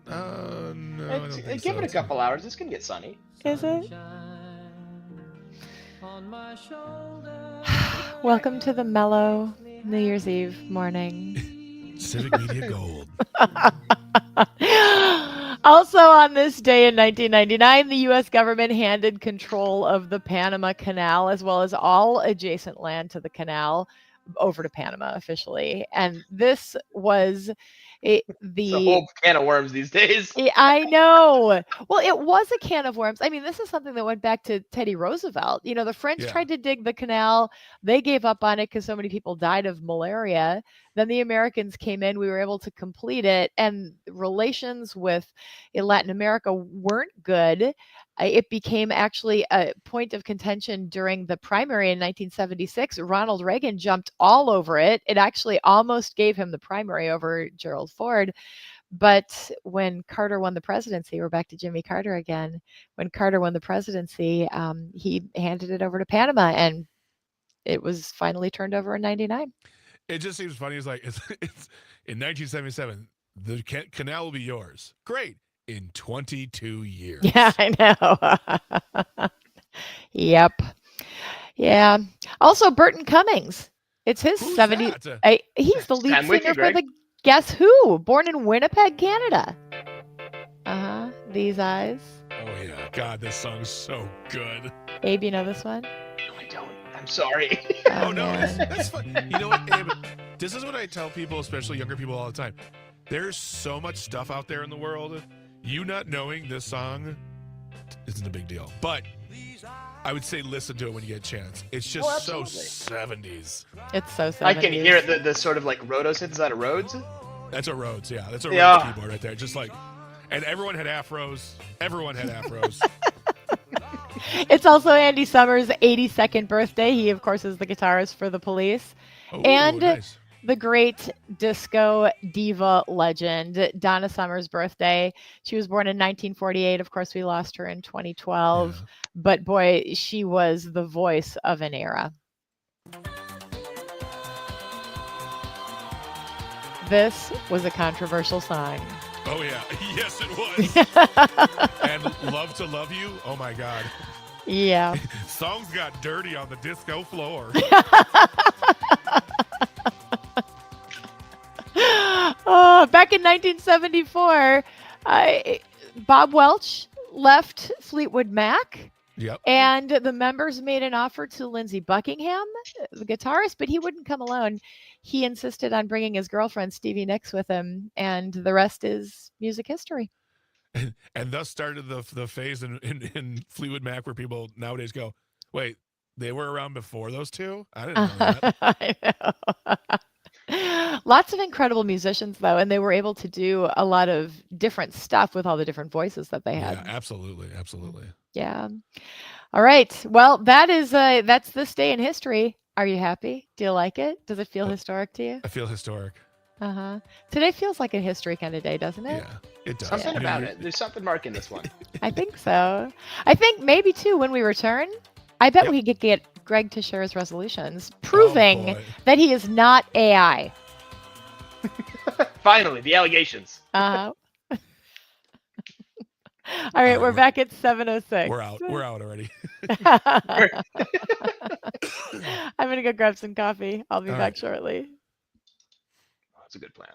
S3: No, I don't think
S4: Give
S3: so.
S4: it a couple hours. It's gonna get sunny.
S2: Is it?
S1: On my shoulder.
S2: Welcome to the mellow New Year's Eve morning.
S3: Civic Media Gold.
S2: Also on this day in 1999, the U.S. government handed control of the Panama Canal as well as all adjacent land to the canal over to Panama officially. And this was
S4: It's a whole can of worms these days.
S2: I know. Well, it was a can of worms. I mean, this is something that went back to Teddy Roosevelt. The French
S3: Yeah.
S2: tried to dig the canal. They gave up on it because so many people died of malaria. Then the Americans came in. We were able to complete it. And relations with Latin America weren't good. It became actually a point of contention during the primary in 1976. Ronald Reagan jumped all over it. It actually almost gave him the primary over Gerald Ford. But when Carter won the presidency, we're back to Jimmy Carter again. When Carter won the presidency, he handed it over to Panama, and it was finally turned over in 99.
S3: It just seems funny. It's like it's in 1977. The canal will be yours. Great. In 22 years.
S2: Yeah, I know. Yep. Yeah. Also, Burton Cummings It's his
S3: Who's
S2: 70.
S3: that?
S2: He's the lead
S4: I'm with
S2: singer
S4: you,
S2: for
S4: Greg.
S2: the Guess Who, born in Winnipeg, Canada. These Eyes.
S3: Oh yeah, God, this song's so good.
S2: Abe, you know this one?
S4: No, I don't. I'm sorry.
S3: Oh no,
S2: man.
S3: that's fun. You know what, Abe? This is what I tell people, especially younger people, all the time. There's so much stuff out there in the world. You not knowing this song isn't a big deal, but I would say listen to it when you get a chance. It's just so
S4: absolutely.
S3: 70s.
S2: It's so 70s.
S4: I can hear it. The sort of like roto synth. Is that a Rhodes?
S3: That's a Rhodes, yeah. That's a
S4: Yeah.
S3: Rhodes keyboard right there. Just like, and everyone had afros. Everyone had afros.
S2: It's also Andy Summers' 82nd birthday. He, of course, is the guitarist for The Police.
S3: Oh,
S2: And
S3: nice.
S2: the great disco diva legend, Donna Summer's birthday. She was born in 1948. Of course, we lost her in 2012.
S3: Yeah.
S2: But boy, she was the voice of an era. This was a controversial song.
S3: Oh yeah, yes it was. And Love to Love You. Oh my God.
S2: Yeah.
S3: Songs got dirty on the disco floor.
S2: Back in 1974, Bob Welch left Fleetwood Mac.
S3: Yep.
S2: And the members made an offer to Lindsey Buckingham, the guitarist, but he wouldn't come alone. He insisted on bringing his girlfriend, Stevie Nicks, with him. And the rest is music history.
S3: And thus started the phase in Fleetwood Mac where people nowadays go, wait, they were around before those two? I didn't know that.
S2: I know. Lots of incredible musicians, though, and they were able to do a lot of different stuff with all the different voices that they had.
S3: Yeah, absolutely. Absolutely.
S2: Yeah. All right. Well, that's this day in history. Are you happy? Do you like it? Does it feel historic to you?
S3: I feel historic.
S2: Today feels like a history kind of day, doesn't it?
S3: Yeah, it does.
S4: Something
S3: New
S4: about
S3: Year-
S4: it. There's something marking this one.
S2: I think so. I think maybe too when we return, I bet
S3: Yep.
S2: we could get Greg to share his resolutions, proving
S3: boy.
S2: that he is not AI.
S4: Finally, the allegations.
S2: All right, we're back at 7:06.
S3: We're out. We're out already.
S2: I'm gonna go grab some coffee. I'll be
S3: All
S2: back
S3: right.
S2: shortly.
S4: That's a good plan.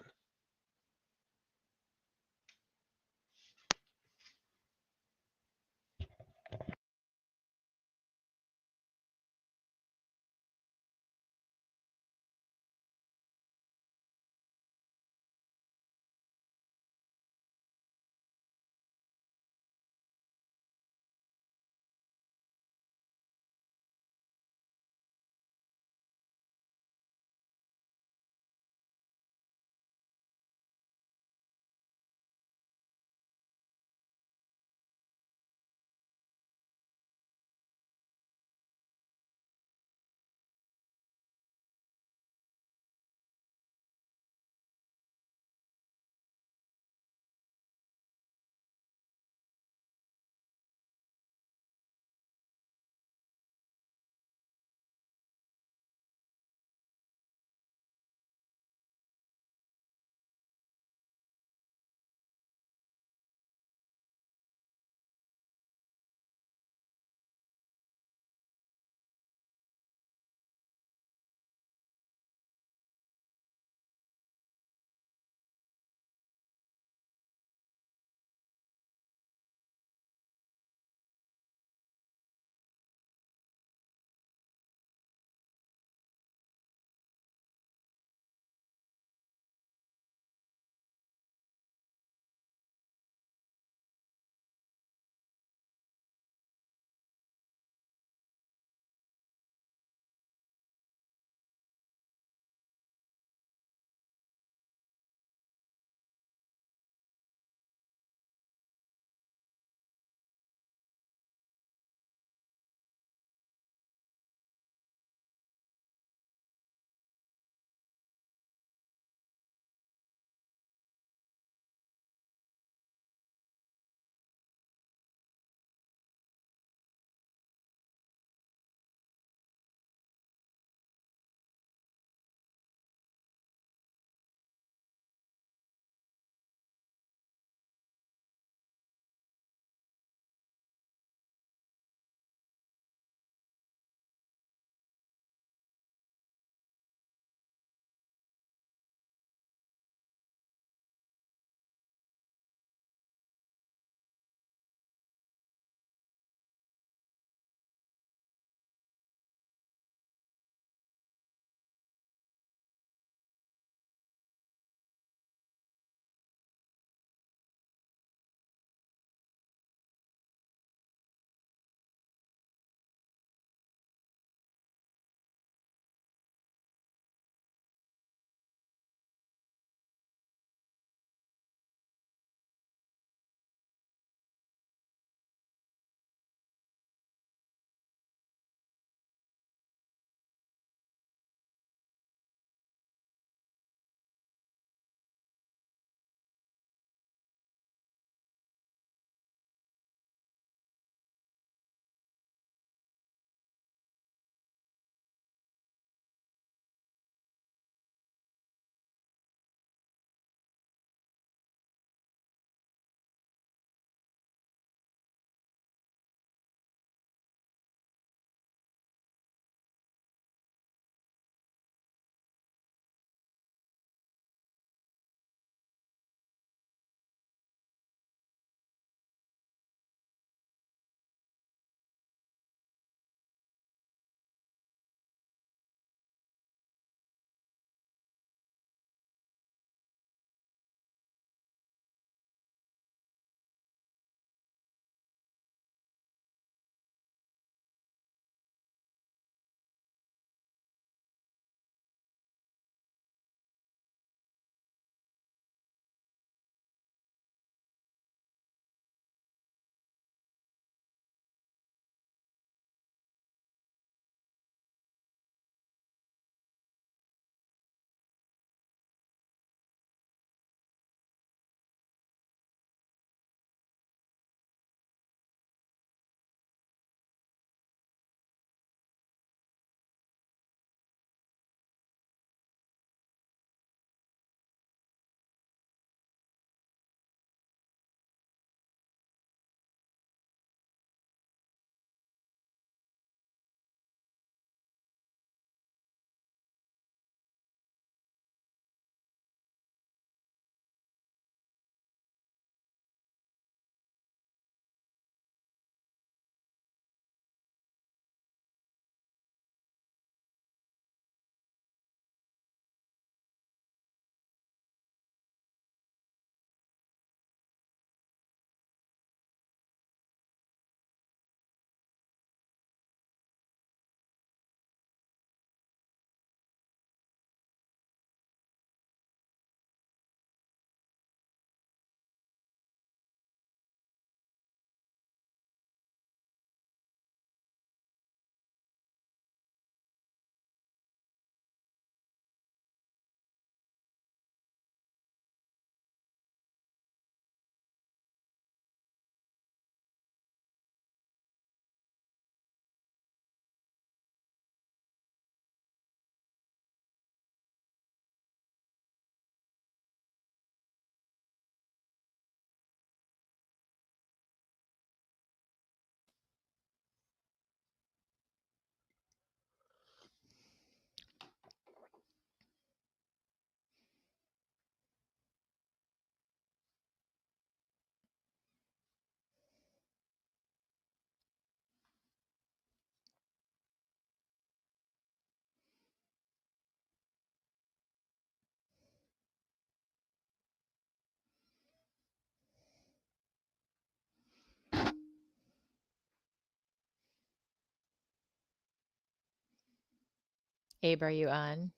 S2: Abe, are you on?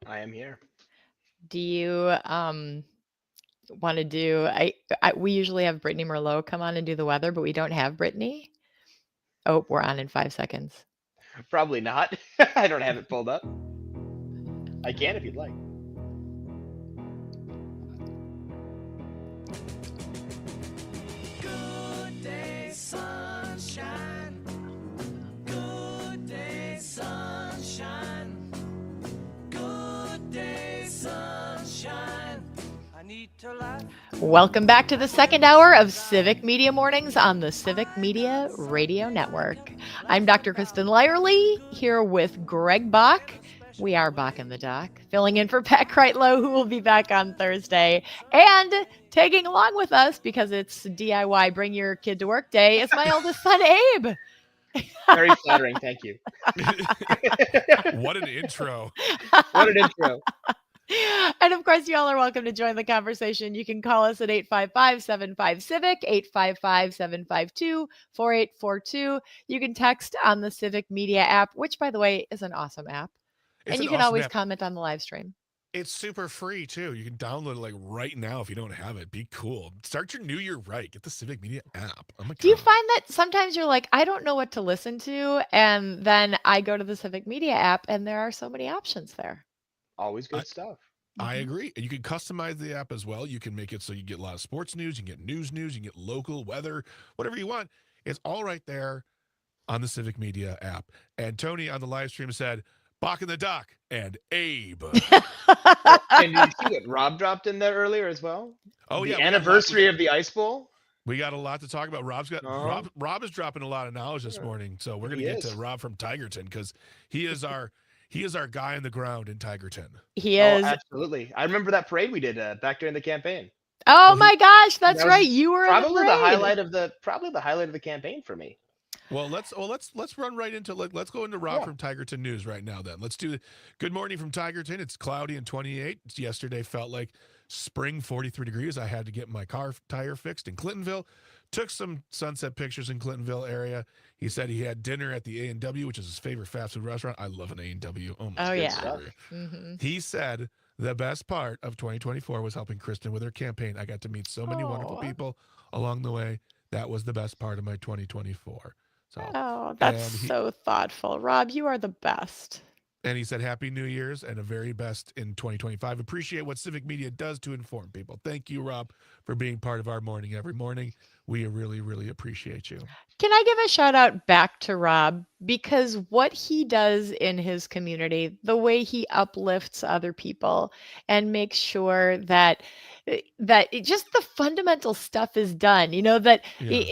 S4: I am here.
S2: Do you want to do? We usually have Brittany Merlot come on and do the weather, but we don't have Brittany. Oh, we're on in 5 seconds.
S4: Probably not. I don't have it pulled up. I can if you'd like.
S1: Good day, sunshine. Good day, sunshine. Good day, sunshine. I need to laugh.
S2: Welcome back to the second hour of Civic Media Mornings on the Civic Media Radio Network. I'm Dr. Kristin Lyerly here with Greg Bach. We are Bach in the Dock, filling in for Pat Kreitlow, who will be back on Thursday. And tagging along with us, because it's DIY Bring Your Kid to Work Day, is my oldest son, Abe.
S4: Very flattering. Thank you.
S3: What an intro.
S4: What an intro.
S2: And of course, you all are welcome to join the conversation. You can call us at 855-75-CIVIC, 855-752-4842. You can text on the Civic Media app, which, by the way, is an awesome app. And you can always comment on the live stream.
S3: It's super free, too. You can download it like right now if you don't have it. Be cool. Start your new year right. Get the Civic Media app. Oh my God.
S2: Do you find that sometimes you're like, I don't know what to listen to? And then I go to the Civic Media app, and there are so many options there.
S4: Always good stuff.
S3: I agree. And you can customize the app as well. You can make it so you get a lot of sports news, you can get news, you can get local weather, whatever you want. It's all right there on the Civic Media app. And Tony on the live stream said, Bach in the Dock and Abe.
S4: And did you see what Rob dropped in there earlier as well?
S3: Oh,
S4: the
S3: yeah.
S4: anniversary of the Ice Bowl.
S3: We got a lot to talk about. Rob is dropping a lot of knowledge this morning. So we're going to get to Rob from Tigerton because he is our guy on the ground in Tigerton.
S2: He is.
S4: Oh, absolutely. I remember that parade we did back during the campaign.
S2: Oh my gosh, that's right. You were
S4: probably
S2: in
S4: the highlight of the campaign for me.
S3: Well, let's run right into let's go into Rob from Tigerton News right now. Then let's do good morning from Tigerton. It's cloudy and 28. Yesterday felt like spring, 43 degrees. I had to get my car tire fixed in Clintonville. Took some sunset pictures in Clintonville area. He said he had dinner at the A&W, which is his favorite fast food restaurant. I love an A&W. Oh my God.
S2: Mm-hmm.
S3: He said the best part of 2024 was helping Kristin with her campaign. I got to meet so many wonderful people along the way. That was the best part of my 2024. So,
S2: that's so thoughtful. Rob, you are the best.
S3: And he said, Happy New Year's and a very best in 2025. Appreciate what Civic Media does to inform people. Thank you, Rob, for being part of our morning every morning. We really, really appreciate you.
S2: Can I give a shout out back to Rob? Because what he does in his community, the way he uplifts other people and makes sure that just the fundamental stuff is done, that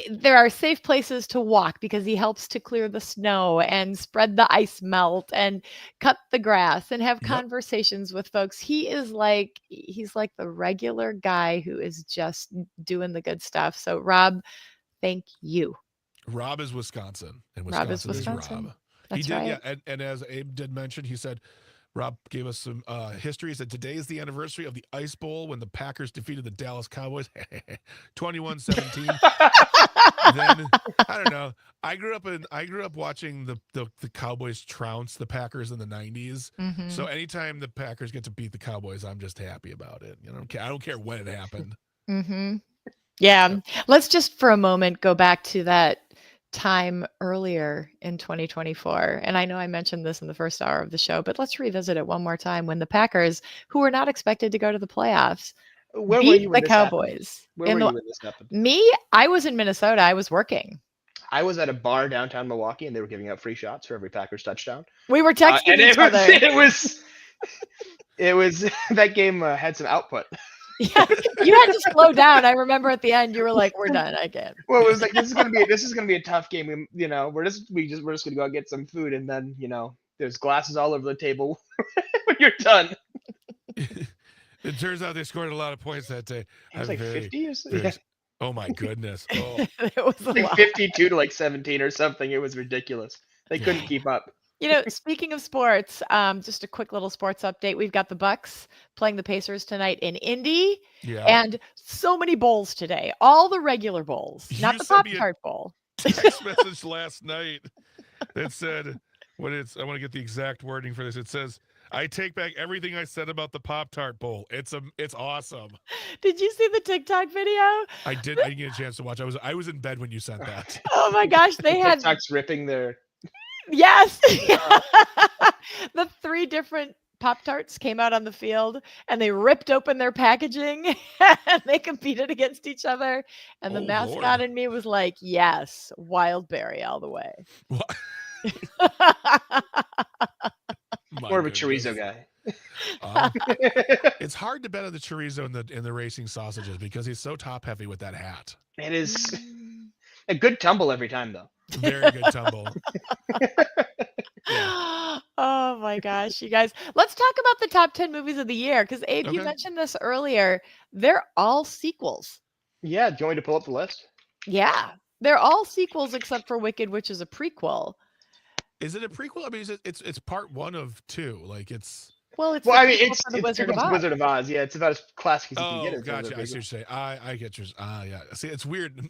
S2: there are safe places to walk because he helps to clear the snow and spread the ice melt and cut the grass and have conversations with folks. He's like the regular guy who is just doing the good stuff. So Rob, thank you.
S3: Rob is Wisconsin, and
S2: Rob
S3: Wisconsin
S2: is
S3: is
S2: Wisconsin.
S3: Rob.
S2: That's
S3: he did,
S2: right.
S3: And as Abe did mention, he said, Rob gave us some history. He said today is the anniversary of the Ice Bowl when the Packers defeated the Dallas Cowboys 21-17. Then I don't know. I grew up watching the Cowboys trounce the Packers in the 90s.
S2: Mm-hmm.
S3: So anytime the Packers get to beat the Cowboys, I'm just happy about it. I don't care when it happened.
S2: Mm-hmm. Yeah. Let's just for a moment go back to that time earlier in 2024. And I know I mentioned this in the first hour of the show, but let's revisit it one more time when the Packers, who were not expected to go to the playoffs, beat the Cowboys.
S4: Where were you when this happened?
S2: Me, I was in Minnesota. I was working.
S4: I was at a bar downtown Milwaukee, and they were giving out free shots for every Packers touchdown.
S2: We were texting each other.
S4: It was that game had some output.
S2: Yeah, you had to slow down. I remember at the end you were like, "We're done. I can't."
S4: Well, it was like this is gonna be a tough game. We're just gonna go out get some food, and then there's glasses all over the table when you're done.
S3: It turns out they scored a lot of points that day.
S4: It was like 50 or something.
S3: Oh my goodness! Oh.
S2: It was
S4: like 52 to like 17 or something. It was ridiculous. They couldn't keep up.
S2: Speaking of sports, just a quick little sports update. We've got the Bucks playing the Pacers tonight in Indy, and so many bowls today. All the regular bowls, not the Pop-Tart bowl.
S3: Text message last night that said, I want to get the exact wording for this. It says, "I take back everything I said about the Pop-Tart bowl. It's awesome."
S2: Did you see the TikTok video?
S3: I didn't get a chance to watch. I was in bed when you sent that.
S2: Oh my gosh, they had
S4: TikTok's ripping their.
S2: yes. The 3 different Pop-Tarts came out on the field and they ripped open their packaging and they competed against each other. And the
S3: Oh,
S2: mascot
S3: Lord.
S2: in me was like, yes, wild berry all the way.
S3: What? My
S4: More of a
S3: goodness.
S4: chorizo guy.
S3: It's hard to bet on the chorizo in the racing sausages because he's so top heavy with that hat.
S4: It is a good tumble every time, though.
S3: Very good tumble.
S2: Oh my gosh, you guys. Let's talk about the top 10 movies of the year because Abe, you
S3: Okay.
S2: mentioned this earlier. They're all sequels.
S4: Yeah, do you want me to pull up the list?
S2: Yeah, they're all sequels except for Wicked, which is a prequel.
S3: Is it a prequel? I mean, it's part 1 of 2. Like it's.
S2: Well, it's
S4: Well,
S2: the
S4: I mean,
S2: prequel
S4: it's
S2: for the Wizard of
S4: prequel to
S2: Oz.
S4: Wizard of Oz. Yeah, it's about as classic as you can
S3: Oh,
S4: get. in terms
S3: gotcha.
S4: of
S3: I see what you're saying. I get yours. Yeah. See, it's weird.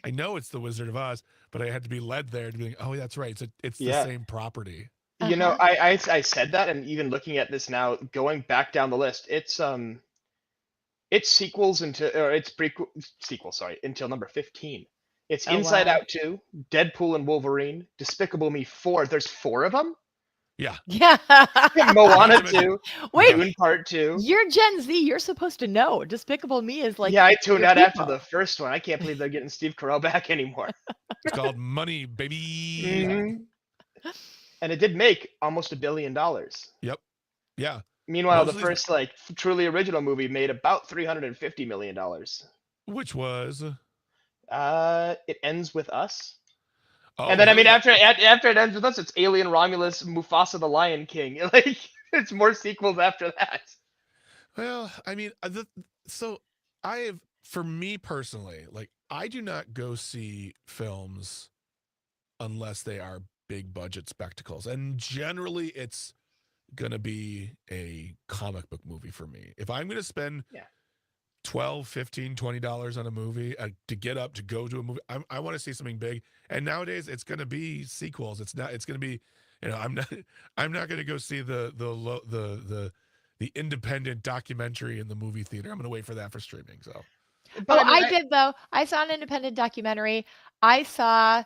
S3: I know it's the Wizard of Oz, but I had to be led there to be like, oh, that's right. It's the
S4: Yeah.
S3: same property.
S4: You know, I said that, and even looking at this now, going back down the list, it's sequels it's prequel sequel, sorry, until number 15. It's
S2: Oh,
S4: Inside
S2: wow.
S4: Out 2, Deadpool and Wolverine, Despicable Me 4. There's 4 of them.
S3: Yeah.
S2: Yeah.
S4: Moana 2,
S2: Wait,
S4: Dune Part 2.
S2: you're Gen Z. You're supposed to know. Despicable Me is like.
S4: Yeah, I tuned
S2: your
S4: out after
S2: people.
S4: the first one. I can't believe they're getting Steve Carell back anymore.
S3: It's called Money, baby.
S4: Mhm. And it did make almost $1 billion.
S3: Yeah.
S4: Meanwhile,
S3: Most
S4: the
S3: of these-
S4: first truly original movie made about $350 million.
S3: Which was.
S4: It Ends With Us.
S3: Oh,
S4: And then, I mean,
S3: really?
S4: after It Ends With Us, it's Alien, Romulus, Mufasa the Lion King. Like, it's more sequels after that.
S3: Well, I mean, for me personally, like, I do not go see films unless they are big budget spectacles. And generally, it's going to be a comic book movie for me. If I'm going to spend $12, $15, $20 on a movie to get up to go to a movie, I want to see something big. And nowadays, it's going to be sequels. It's going to be, I'm not going to go see the independent documentary in the movie theater. I'm going to wait for that for streaming. So.
S4: But
S2: Oh, I did though. I saw an independent documentary. I saw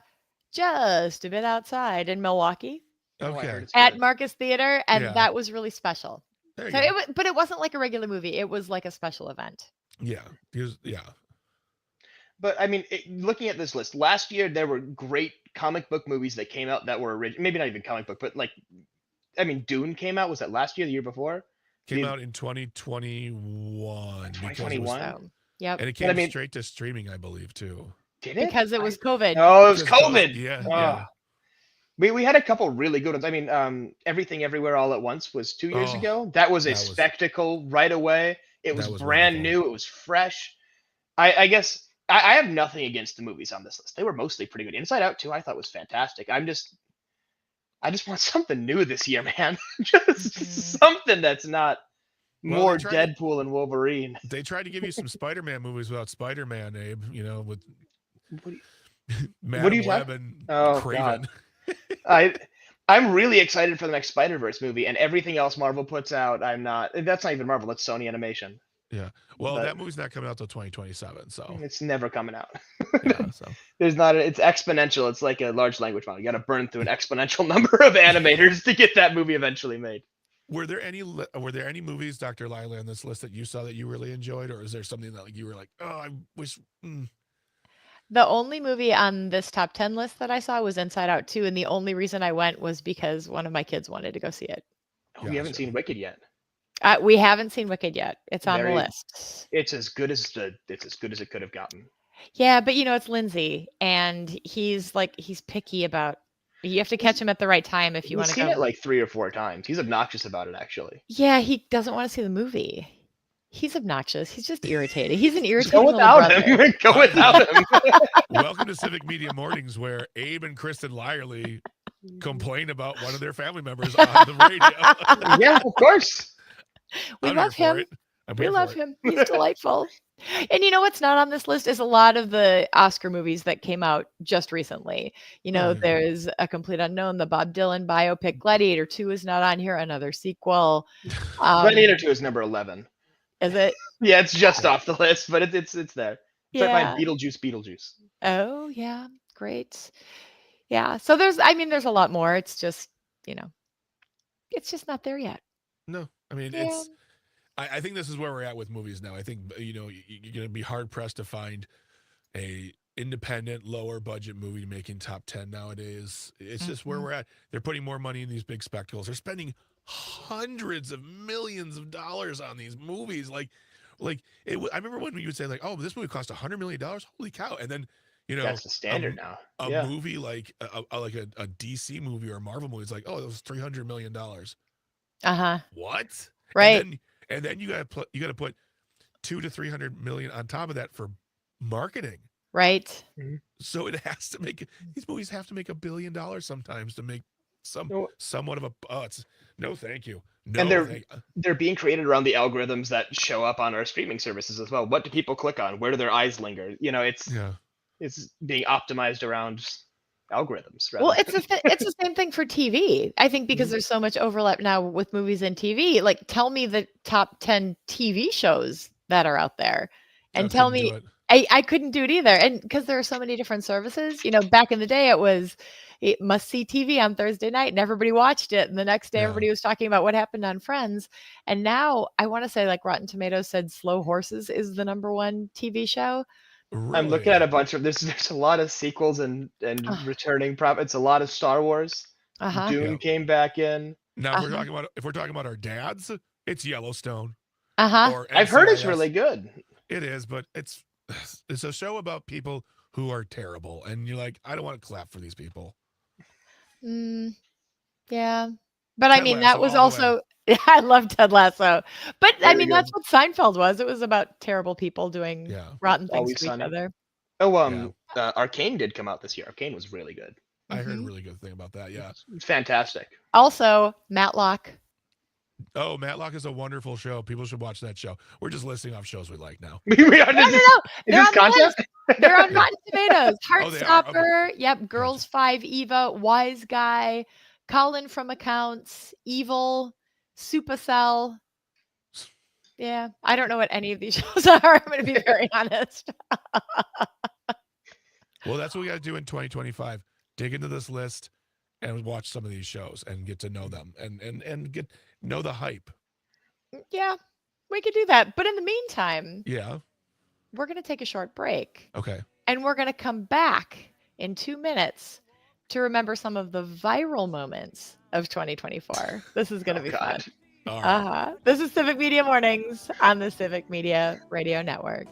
S2: just a bit outside in Milwaukee
S4: I
S3: Okay.
S4: heard it's
S2: at
S4: good.
S2: Marcus Theater, and
S3: Yeah.
S2: that was really special.
S3: There you
S2: So
S3: go.
S2: but it wasn't like a regular movie. It was like a special event.
S3: Yeah. Yeah.
S4: But I mean, looking at this list, last year there were great comic book movies that came out that were original. Maybe not even comic book, but like, I mean, Dune came out. Was that last year? The year before?
S3: Came
S4: The-
S3: out in 2021. because it was-
S4: 2021?
S2: So, yep.
S3: And it
S4: But I
S3: came
S4: mean-
S3: straight to streaming, I believe, too.
S4: Did it?
S2: Because it was COVID.
S4: Oh, it was
S3: Because
S4: COVID.
S3: Yeah.
S4: Oh.
S3: Yeah.
S4: We had a couple really good ones. I mean, Everything Everywhere All at Once was 2 years
S3: Oh,
S4: ago. That was a
S3: that was-
S4: spectacle right away. It was
S3: That was
S4: brand
S3: wonderful.
S4: new. It was fresh. I guess I have nothing against the movies on this list. They were mostly pretty good. Inside Out 2, I thought was fantastic. I just want something new this year, man. Just something that's not
S3: Well,
S4: more
S3: they tried to-
S4: Deadpool and Wolverine.
S3: They tried to give you some Spider-Man movies without Spider-Man, Abe, with
S4: What do you-
S3: Madam
S4: you
S3: Web
S4: talking-
S3: and
S4: Oh,
S3: Craven.
S4: I'm really excited for the next Spider-Verse movie, and everything else Marvel puts out, I'm not. That's not even Marvel. That's Sony Animation.
S3: Well,
S4: But-
S3: that movie's not coming out till 2027, so
S4: It's never coming out.
S3: yeah. So
S4: There's not. It's exponential. It's like a large language model. You got to burn through an exponential number of animators to get that movie eventually made.
S3: were there any movies, Dr. Lyerly, on this list that you saw that you really enjoyed, or is there something that you were like, oh, I wish?
S2: The only movie on this top 10 list that I saw was Inside Out 2, and the only reason I went was because one of my kids wanted to go see it.
S4: Oh, we haven't
S3: Gotcha.
S4: seen Wicked yet.
S2: We haven't seen Wicked yet. It's on the
S4: Very-
S2: list.
S4: It's as good as it could have gotten.
S2: Yeah, but it's Lindsay, and he's picky about. You have to catch him at the right time if you
S4: He's
S2: want to
S4: seen
S2: go.
S4: it like 3 or 4 times. He's obnoxious about it, actually.
S2: Yeah, he doesn't want to see the movie. He's obnoxious. He's just irritated. He's an
S4: Go
S2: irritating little
S4: without
S2: brother.
S4: him. Go without him.
S3: Welcome to Civic Media Mornings, where Abe and Kristin Lyerly complain about one of their family members on the radio.
S4: Yeah, of course.
S2: We
S3: I'm
S2: love
S3: here for
S2: him.
S3: it. I'm
S2: We
S3: here
S2: love
S3: for it.
S2: him. He's delightful. And you know what's not on this list is a lot of the Oscar movies that came out just recently. You
S3: Oh,
S2: know,
S3: yeah.
S2: there's A Complete Unknown, the Bob Dylan biopic, Gladiator 2 is not on here, another sequel.
S4: Gladiator 2 is number 11.
S2: Is it?
S4: Yeah, it's just
S3: Yeah.
S4: off the list, but it's there. It's right behind
S2: Yeah.
S4: Beetlejuice.
S2: Oh, yeah. Great. Yeah. So there's a lot more. It's just, you know, it's just not there yet.
S3: No, I mean,
S2: Yeah.
S3: I think this is where we're at with movies now. I think, you're going to be hard pressed to find a independent, lower budget movie making top 10 nowadays. It's just where
S2: Mhm.
S3: we're at. They're putting more money in these big spectacles. They're spending hundreds of millions of dollars on these movies. I remember when you would say like, "Oh, this movie cost $100 million." Holy cow! And then,
S4: That's the
S3: a,
S4: standard now.
S3: a
S4: Yeah.
S3: movie like a DC movie or a Marvel movie is like, "Oh, that was $300 million."
S2: Uh-huh.
S3: What? And
S2: Right.
S3: then you got to put 200 to 300 million on top of that for marketing.
S2: Right.
S3: So it has to make these movies have to make $1 billion sometimes to make
S4: No,
S3: somewhat of a. It's no, thank you.
S4: and
S3: No,
S4: they're being created around the algorithms that show up on our streaming services as well. What do people click on? Where do their eyes linger?
S3: yeah.
S4: It's being optimized around algorithms
S2: Well,
S4: rather
S2: it's
S4: than
S2: it's the same thing for TV. I think because
S4: Mhm.
S2: there's so much overlap now with movies and TV. Like, tell me the top 10 TV shows that are out there,
S3: I
S2: and tell
S3: couldn't do
S2: me.
S3: it.
S2: I couldn't do it either, and because there are so many different services. You know, back in the day, it must see TV on Thursday night, and everybody watched it, and the next day,
S3: Yeah.
S2: everybody was talking about what happened on Friends. And now, I want to say, like Rotten Tomatoes said, Slow Horses is the number one TV show.
S4: I'm looking
S3: Really.
S4: at a bunch of there's a lot of sequels and returning prop. It's a lot of Star Wars.
S2: Uh huh.
S3: Yeah.
S4: Dune came back in.
S3: Now,
S2: Uh huh.
S3: if we're talking about our dads, it's Yellowstone
S2: Uh huh.
S3: or
S4: I've heard it's really
S3: NCIS.
S4: good.
S3: It is, but it's a show about people who are terrible, and you're like, I don't want to clap for these people.
S2: Mm. Yeah. But I
S3: Ted
S2: mean, that
S3: Lasso
S2: was
S3: all the way.
S2: also I love Ted Lasso. But I
S4: Very
S2: mean, that's
S4: good.
S2: what Seinfeld was. It was about terrible people doing
S3: Yeah.
S2: rotten things
S4: Always
S2: to each
S4: Sunny.
S2: other.
S4: Oh,
S3: Yeah.
S4: Arcane did come out this year. Arcane was really good.
S3: I heard a
S2: Mhm.
S3: really good thing about that. Yeah.
S4: It's fantastic.
S2: Also, Matlock.
S3: Oh, Matlock is a wonderful show. People should watch that show. We're just listing off shows we like now.
S4: We are
S2: No, no,
S4: this is,
S2: no.
S4: is
S2: They're
S4: this
S2: on the
S4: content?
S2: list. They're on
S3: Yeah.
S2: Rotten Tomatoes.
S3: Oh, they are. Okay.
S2: Heartstopper. Yep.
S3: Gotcha.
S2: Girls 5 Eva. Wise Guy. Colin from Accounts. Evil. Supercell. Yeah. I don't know what any of these shows are. I'm going to be very honest.
S3: Well, that's what we got to do in 2025. Dig into this list and watch some of these shows and get to know them and get know the hype.
S2: Yeah, we could do that. But in the meantime,
S3: Yeah.
S2: we're going to take a short break
S3: Okay.
S2: and we're going to come back in 2 minutes to remember some of the viral moments of 2024. This is going to
S4: Oh,
S2: be
S4: God.
S2: fun.
S3: All right.
S2: Uh-huh. This is Civic Media Mornings on the Civic Media Radio Network.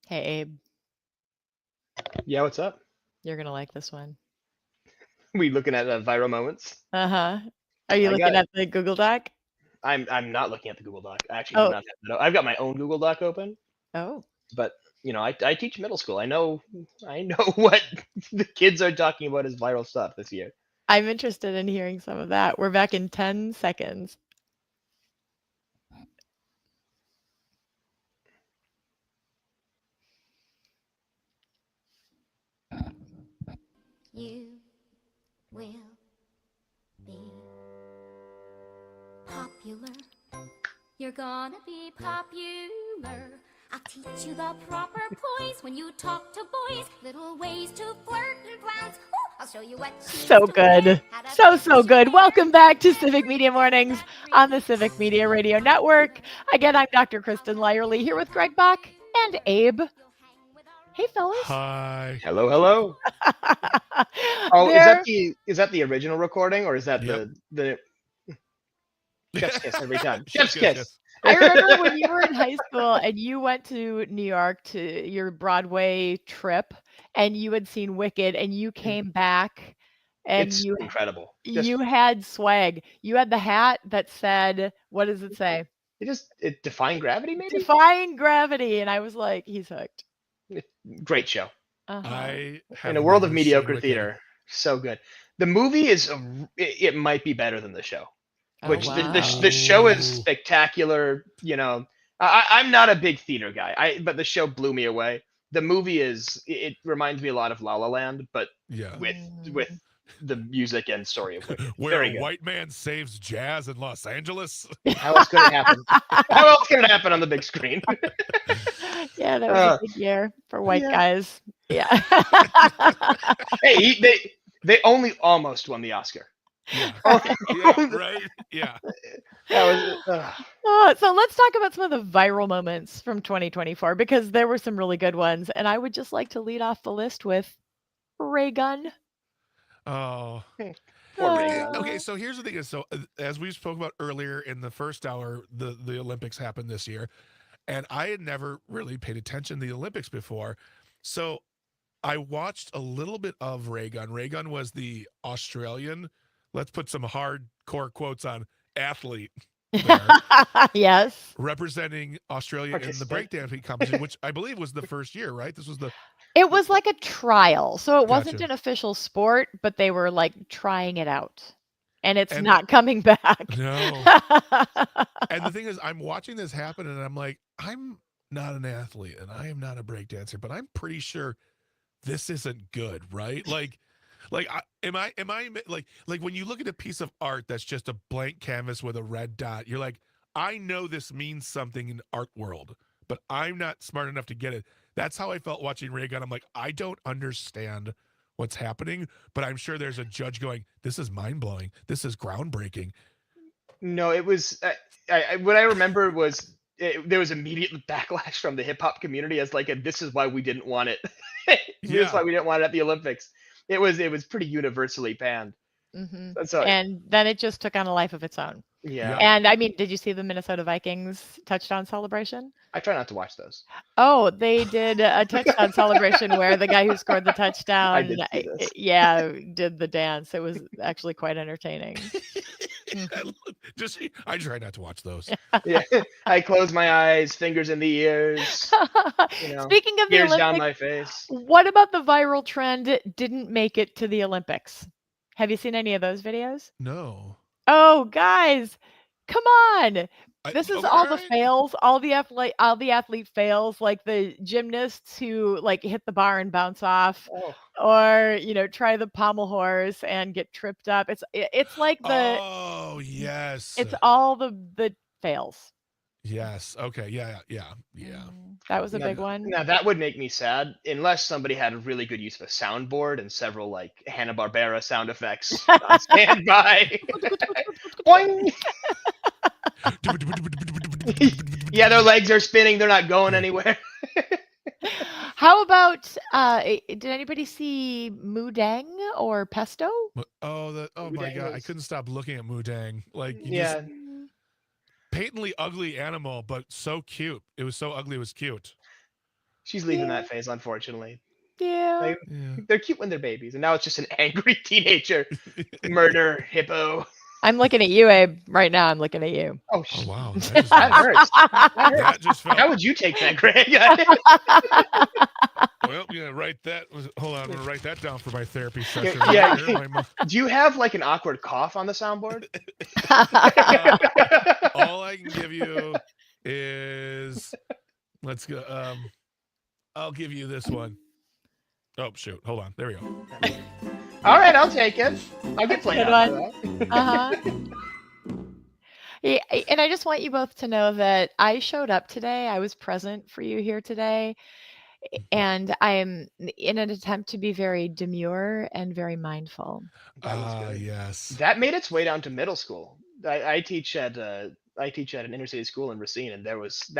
S2: Hey, Abe,
S4: Yeah, what's up?
S2: you're going to like this one.
S4: We looking at viral moments?
S2: Uh-huh. Are you
S4: I
S2: looking
S4: got.
S2: at the Google Doc?
S4: I'm not looking at the Google Doc. I actually do
S2: Oh,
S4: not have that. I've got my own Google Doc open,
S2: oh.
S4: but I teach middle school. I know what the kids are talking about as viral stuff this year.
S2: I'm interested in hearing some of that. We're back in 10 seconds.
S5: You will be popular. You're gonna be popular. I'll teach you the proper poise when you talk to boys. Little ways to flirt and glance. Ooh, I'll show you what shoes
S2: So
S5: to wear,
S2: good.
S5: how to
S2: So
S5: fix your
S2: good.
S5: hair,
S2: Welcome back to
S5: how
S2: Civic Media Mornings on the Civic Media Radio Network. Again, I'm Dr. Kristin Lyerly here with Greg Bach and Abe. Hey, fellas.
S3: Hi.
S4: Hello, hello. Oh,
S2: There-
S4: is that the original recording, or is that
S3: Yep.
S4: the chef's kiss every time?
S3: Chef's
S4: Chef's kiss.
S3: kiss.
S2: I remember when you were in high school and you went to New York to your Broadway trip and you had seen Wicked and you came back and
S4: It's incredible.
S2: you had swag. You had the hat that said, what does it say?
S4: It defying gravity, maybe.
S2: Defying gravity. And I was like, he's hooked.
S4: Great show.
S2: Uh-huh.
S3: I have
S4: In a world of
S3: never seen
S4: mediocre
S3: Wicked.
S4: theater, so good. The movie it might be better than the show.
S2: Oh,
S4: Which
S2: wow.
S4: the show is
S3: Ooh.
S4: spectacular. I'm not a big theater guy. But the show blew me away. The movie it reminds me a lot of La La Land, but
S3: Yeah.
S4: with the music and story of Wicked.
S3: Where
S4: Very
S3: a
S4: good.
S3: white man saves jazz in Los Angeles.
S4: How else could it happen? How else can it happen on the big screen?
S2: Yeah, that was a big year for white
S4: yeah.
S2: guys. Yeah.
S4: Hey, they only almost won the Oscar.
S3: Yeah. Yeah. Right. Yeah.
S4: That was.
S2: So let's talk about some of the viral moments from 2024 because there were some really good ones. And I would just like to lead off the list with Ray Gun.
S3: Oh.
S4: Poor Ray Gun.
S3: Okay, so here's the thing: is as we spoke about earlier in the first hour, the Olympics happened this year, and I had never really paid attention to the Olympics before, so I watched a little bit of Ray Gun. Ray Gun was the Australian, let's put some hardcore quotes on, athlete there,
S2: Yes.
S3: representing Australia in the breakdancing competition, which I believe was the first year, right? This was
S2: It was like a trial. So it wasn't
S3: Gotcha.
S2: an official sport, but they were like trying it out. And it's
S3: And-
S2: not coming back.
S3: no. And the thing is, I'm watching this happen, and I'm like, I'm not an athlete, and I am not a breakdancer, but I'm pretty sure this isn't good, right? Like, am I like when you look at a piece of art that's just a blank canvas with a red dot, you're like, I know this means something in the art world, but I'm not smart enough to get it. That's how I felt watching Ray Gun. I'm like, I don't understand what's happening, but I'm sure there's a judge going, this is mind blowing. This is groundbreaking.
S4: No, it was. What I remember was there was immediate backlash from the hip hop community as like, this is why we didn't want it. This is why we didn't want it at the Olympics. It was pretty universally panned.
S2: Mm-hmm.
S4: So,
S2: And then it just took on a life of its own.
S4: yeah.
S2: And I mean, did you see the Minnesota Vikings touchdown celebration?
S4: I try not to watch those.
S2: Oh, they did a touchdown celebration where the guy who scored the touchdown,
S4: did see this.
S2: did the dance. It was actually quite entertaining.
S3: I try not to watch those.
S4: Yeah, I close my eyes, fingers in the ears,
S2: Speaking of the
S4: ears down
S2: Olympics,
S4: my face.
S2: what about the viral trend didn't make it to the Olympics? Have you seen any of those videos?
S3: No.
S2: Oh, guys, come on. This is all the
S3: right.
S2: fails, all the athlete fails, like the gymnasts who like hit the bar and bounce off,
S4: Oh,
S2: or try the pommel horse and get tripped up. It's like
S3: Oh, yes.
S2: it's all the fails.
S3: Yes. Okay. Yeah.
S2: That was a
S4: now-
S2: big one.
S4: Now that would make me sad unless somebody had a really good use of a soundboard and several like Hanna-Barbera sound effects on standby. Boing! Yeah, their legs are spinning. They're not going anywhere.
S2: How about did anybody see Mudang or Pesto?
S3: Oh my
S4: Mudang
S3: God. I
S4: was-
S3: couldn't stop looking at Mudang. Like,
S4: Yeah.
S3: just patently ugly animal, but so cute. It was so ugly. It was cute.
S4: She's leaving
S2: Yeah.
S4: that phase, unfortunately.
S2: Yeah.
S4: Like,
S3: Yeah.
S4: they're cute when they're babies, and now it's just an angry teenager. Murder, hippo.
S2: I'm looking at you, Abe. Right now, I'm looking at you.
S4: Oh,
S3: Oh wow,
S4: that hurts. That hurts.
S3: that just felt.
S4: How would you take that, Greg?
S3: Well, yeah, write that. Hold on, I'm gonna write that down for my therapy session.
S4: Yeah.
S3: Right here.
S4: Do you have like an awkward cough on the soundboard?
S3: All I can give you is let's go. I'll give you this one. Oh shoot! Hold on. There we go.
S4: All right, I'll take it. I'll get played
S2: Good
S4: out
S2: one.
S4: for that.
S2: Yeah, and I just want you both to know that I showed up today. I was present for you here today. And I am in an attempt to be very demure and very mindful.
S4: That was good.
S3: Yes.
S4: That made its way down to middle school. I teach at an inner city school in Racine, and that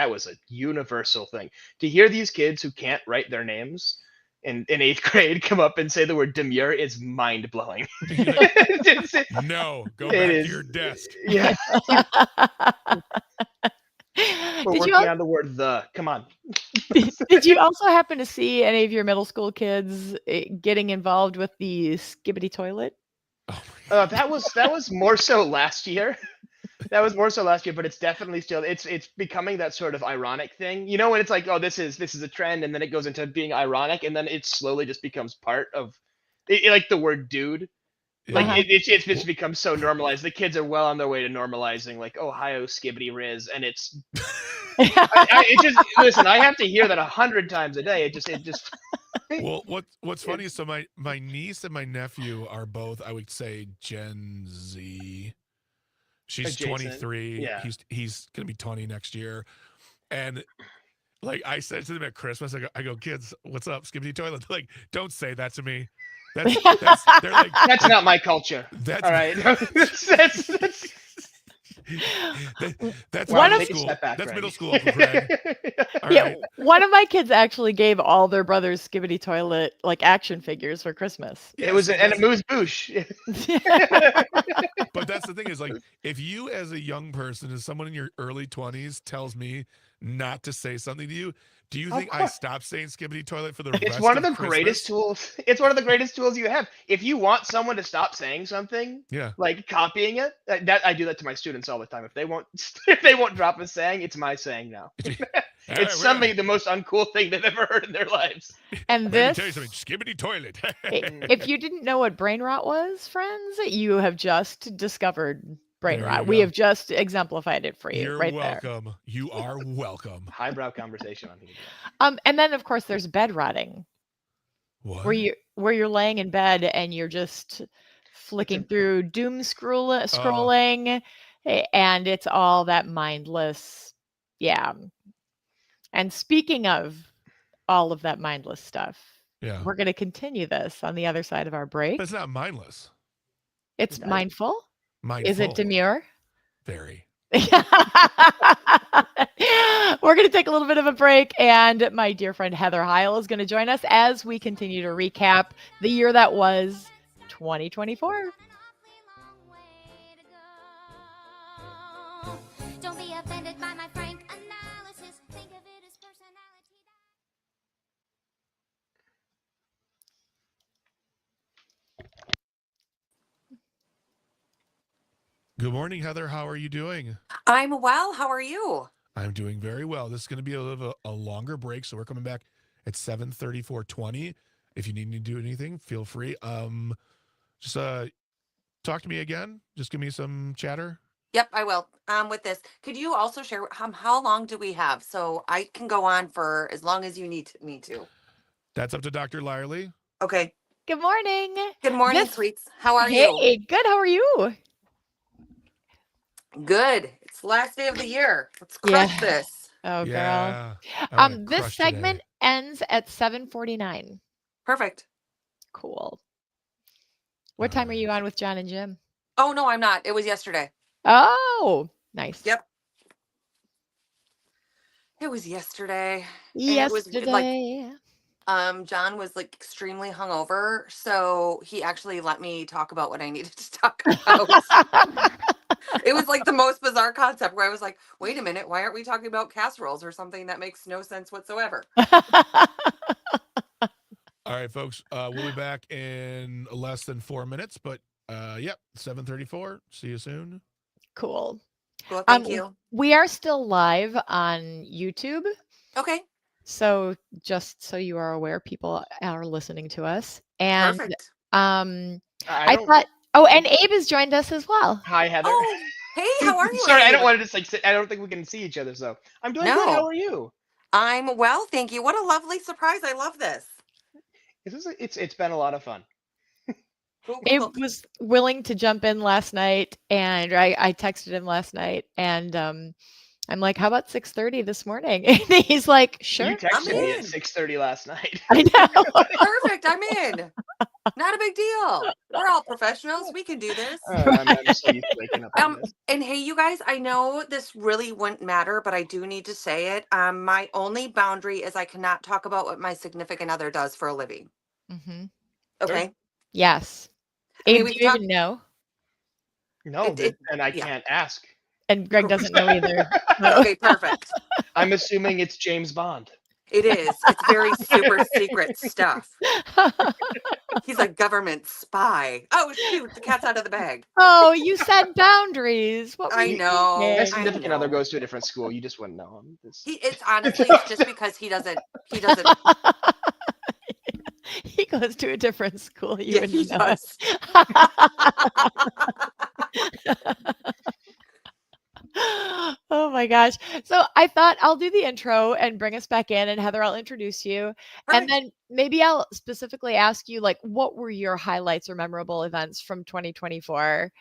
S4: was a universal thing. To hear these kids who can't write their names in 8th grade come up and say the word demure is mind blowing.
S3: No, go
S4: It
S3: back
S4: is.
S3: to your desk.
S4: Yeah, we're
S2: Did
S4: working
S2: you
S4: on the word the. Come on.
S2: did you also happen to see any of your middle school kids getting involved with the skibbity toilet?
S3: Oh
S4: That was more so last year. That was more so last year, but it's definitely still it's becoming that sort of ironic thing. You know, when it's like, oh, this is a trend, and then it goes into being ironic, and then it slowly just becomes part of like the word dude. Like
S3: Yeah.
S4: it's just become so normalized. The kids are well on their way to normalizing like Ohio skibbity riz, and it's it just listen. I have to hear that 100 times a day. It just
S3: Well, what's funny is so my niece and my nephew are both, I would say, Gen Z. She's
S4: Adjacent.
S3: 23.
S4: Yeah.
S3: He's gonna be 20 next year, and like I said to them at Christmas, I go, kids, what's up, skibbity toilet? They're like, don't say that to me. They're like,
S4: that's not my culture.
S3: that's
S4: All right.
S3: that's
S2: One
S3: middle
S2: of-
S3: school.
S4: Step back,
S3: That's
S4: Greg.
S3: middle school, Uncle Greg. All
S2: Yeah,
S3: right.
S2: one of my kids actually gave all their brothers skibbity toilet like action figures for Christmas.
S4: It was
S3: Yes,
S4: and a moose boosh.
S3: But that's the thing is, like, if you as a young person, as someone in your early 20s, tells me not to say something to you, do you
S4: Of
S3: think I
S4: course.
S3: stop saying skibbity toilet for the
S4: It's
S3: rest
S4: one of the
S3: Christmas?
S4: greatest tools. It's one of the greatest tools you have. If you want someone to stop saying something,
S3: Yeah.
S4: like copying it, that I do that to my students all the time. If they won't drop a saying, it's my saying now.
S3: All right,
S4: It's suddenly the most uncool thing they've ever heard in their lives.
S2: And
S3: Let me
S2: this,
S3: tell you something. Skibbity toilet.
S2: if you didn't know what brain rot was, friends, you have just discovered brain
S3: There
S2: rot.
S3: you
S2: We
S3: go.
S2: have just exemplified it for you
S3: You're
S2: right there.
S3: welcome. You are welcome.
S4: Highbrow conversation on here.
S2: And then of course there's bed rotting,
S3: What?
S2: where you're laying in bed and you're just flicking through doom scrolling, and it's all that mindless, yeah. And speaking of all of that mindless stuff,
S3: Yeah.
S2: we're going to continue this on the other side of our break.
S3: But it's not mindless.
S2: It's
S4: Right.
S2: mindful.
S3: Mindful.
S2: Is it demure?
S3: Very.
S2: We're going to take a little bit of a break, and my dear friend Heather Heil is going to join us as we continue to recap the year that was 2024.
S5: Don't be offended by my frank analysis. Think of it as personality.
S3: Good morning, Heather. How are you doing?
S6: I'm well. How are you?
S3: I'm doing very well. This is going to be a longer break, so we're coming back at 7:34:20. If you need me to do anything, feel free. Just talk to me again. Just give me some chatter.
S6: Yep, I will. With this, could you also share how long do we have? So I can go on for as long as you need me to.
S3: That's up to Dr. Lyerly.
S6: Okay.
S2: Good morning.
S6: Good morning,
S2: This-
S6: sweets. How are you?
S2: Hey, good. How are you?
S6: Good. It's the last day of the year. Let's
S2: Yeah.
S6: crush this.
S2: Oh, girl.
S3: Yeah. I wanna
S2: This
S3: crush today.
S2: segment ends at 7:49.
S6: Perfect.
S2: Cool. What time are you on with John and Jim?
S6: Oh no, I'm not. It was yesterday.
S2: Oh, nice.
S6: Yep. It was yesterday. it was,
S2: Yesterday.
S6: like, John was like extremely hungover, so he actually let me talk about what I needed to talk about. It was like the most bizarre concept where I was like, wait a minute, why aren't we talking about casseroles or something that makes no sense whatsoever?
S3: All right, folks. We'll be back in less than 4 minutes, but yep, 7:34. See you soon.
S2: Cool.
S6: Well, thank you.
S2: We are still live on YouTube.
S6: Okay,
S2: So just so you are aware, people are listening to us. And
S6: perfect.
S2: I
S4: I don't.
S2: thought, oh, and Abe has joined us as well.
S4: Hi, Heather.
S6: Oh, hey, how are you?
S4: Sorry, I don't
S6: Abe?
S4: want to just like sit. I don't think we can see each other. So I'm doing good.
S6: No.
S4: How are you?
S6: I'm well, thank you. What a lovely surprise. I love this.
S4: It's been a lot of fun.
S6: Cool,
S2: Abe
S6: cool.
S2: was willing to jump in last night, and I texted him last night, and I'm like, "How about 6:30 this morning?" And he's like, "Sure."
S4: You texted me at
S6: in.
S4: 6:30 last night.
S2: I know.
S6: Perfect. I'm in. Not a big deal. We're all professionals. We can do this.
S4: I'm so used to waking up like this.
S6: And hey, you guys, I know this really wouldn't matter, but I do need to say it. My only boundary is I cannot talk about what my significant other does for a living.
S2: Mhm.
S6: Okay.
S2: Yes.
S6: I mean,
S2: Abe,
S6: we
S2: do
S6: can
S2: you
S6: talk.
S2: even know?
S4: No, and I
S6: yeah.
S4: can't ask.
S2: And Greg doesn't know either.
S6: Okay, perfect.
S4: I'm assuming it's James Bond.
S6: It is. It's very super secret stuff. He's a government spy. Oh shoot, the cat's out of the bag.
S2: Oh, you said boundaries. What were
S6: I
S2: you
S6: know.
S4: My
S2: thinking?
S4: significant other
S6: know.
S4: goes to a different school. You just wouldn't know him.
S6: It's honestly, it's just because he doesn't.
S2: He goes to a different school. You
S6: Yeah,
S2: wouldn't
S6: he
S2: know
S6: does.
S2: Oh my gosh. So I thought I'll do the intro and bring us back in, and Heather, I'll introduce you. And
S6: Perfect.
S2: then maybe I'll specifically ask you, like, what were your highlights or memorable events from 2024?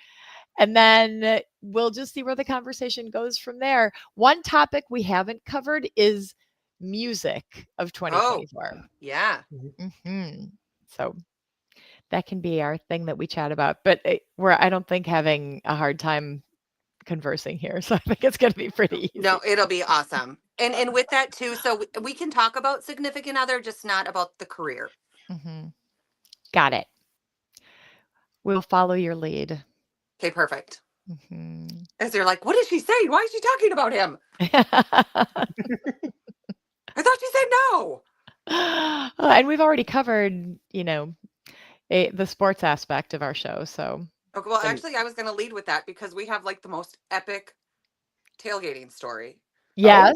S2: And then we'll just see where the conversation goes from there. One topic we haven't covered is music of 2024.
S6: Yeah.
S2: Mhm. So that can be our thing that we chat about, but I don't think having a hard time conversing here, so I think it's going to be pretty easy.
S6: No, it'll be awesome. And with that too, so we can talk about significant other, just not about the career.
S2: Mhm. Got it. We'll follow your lead.
S6: Okay, perfect.
S2: Mhm.
S6: As they're like, what is she saying? Why is she talking about him? I thought she said no.
S2: And we've already covered, the sports aspect of our show. So,
S6: Okay, well, actually, I was going to lead with that because we have like the most epic tailgating story.
S2: yes.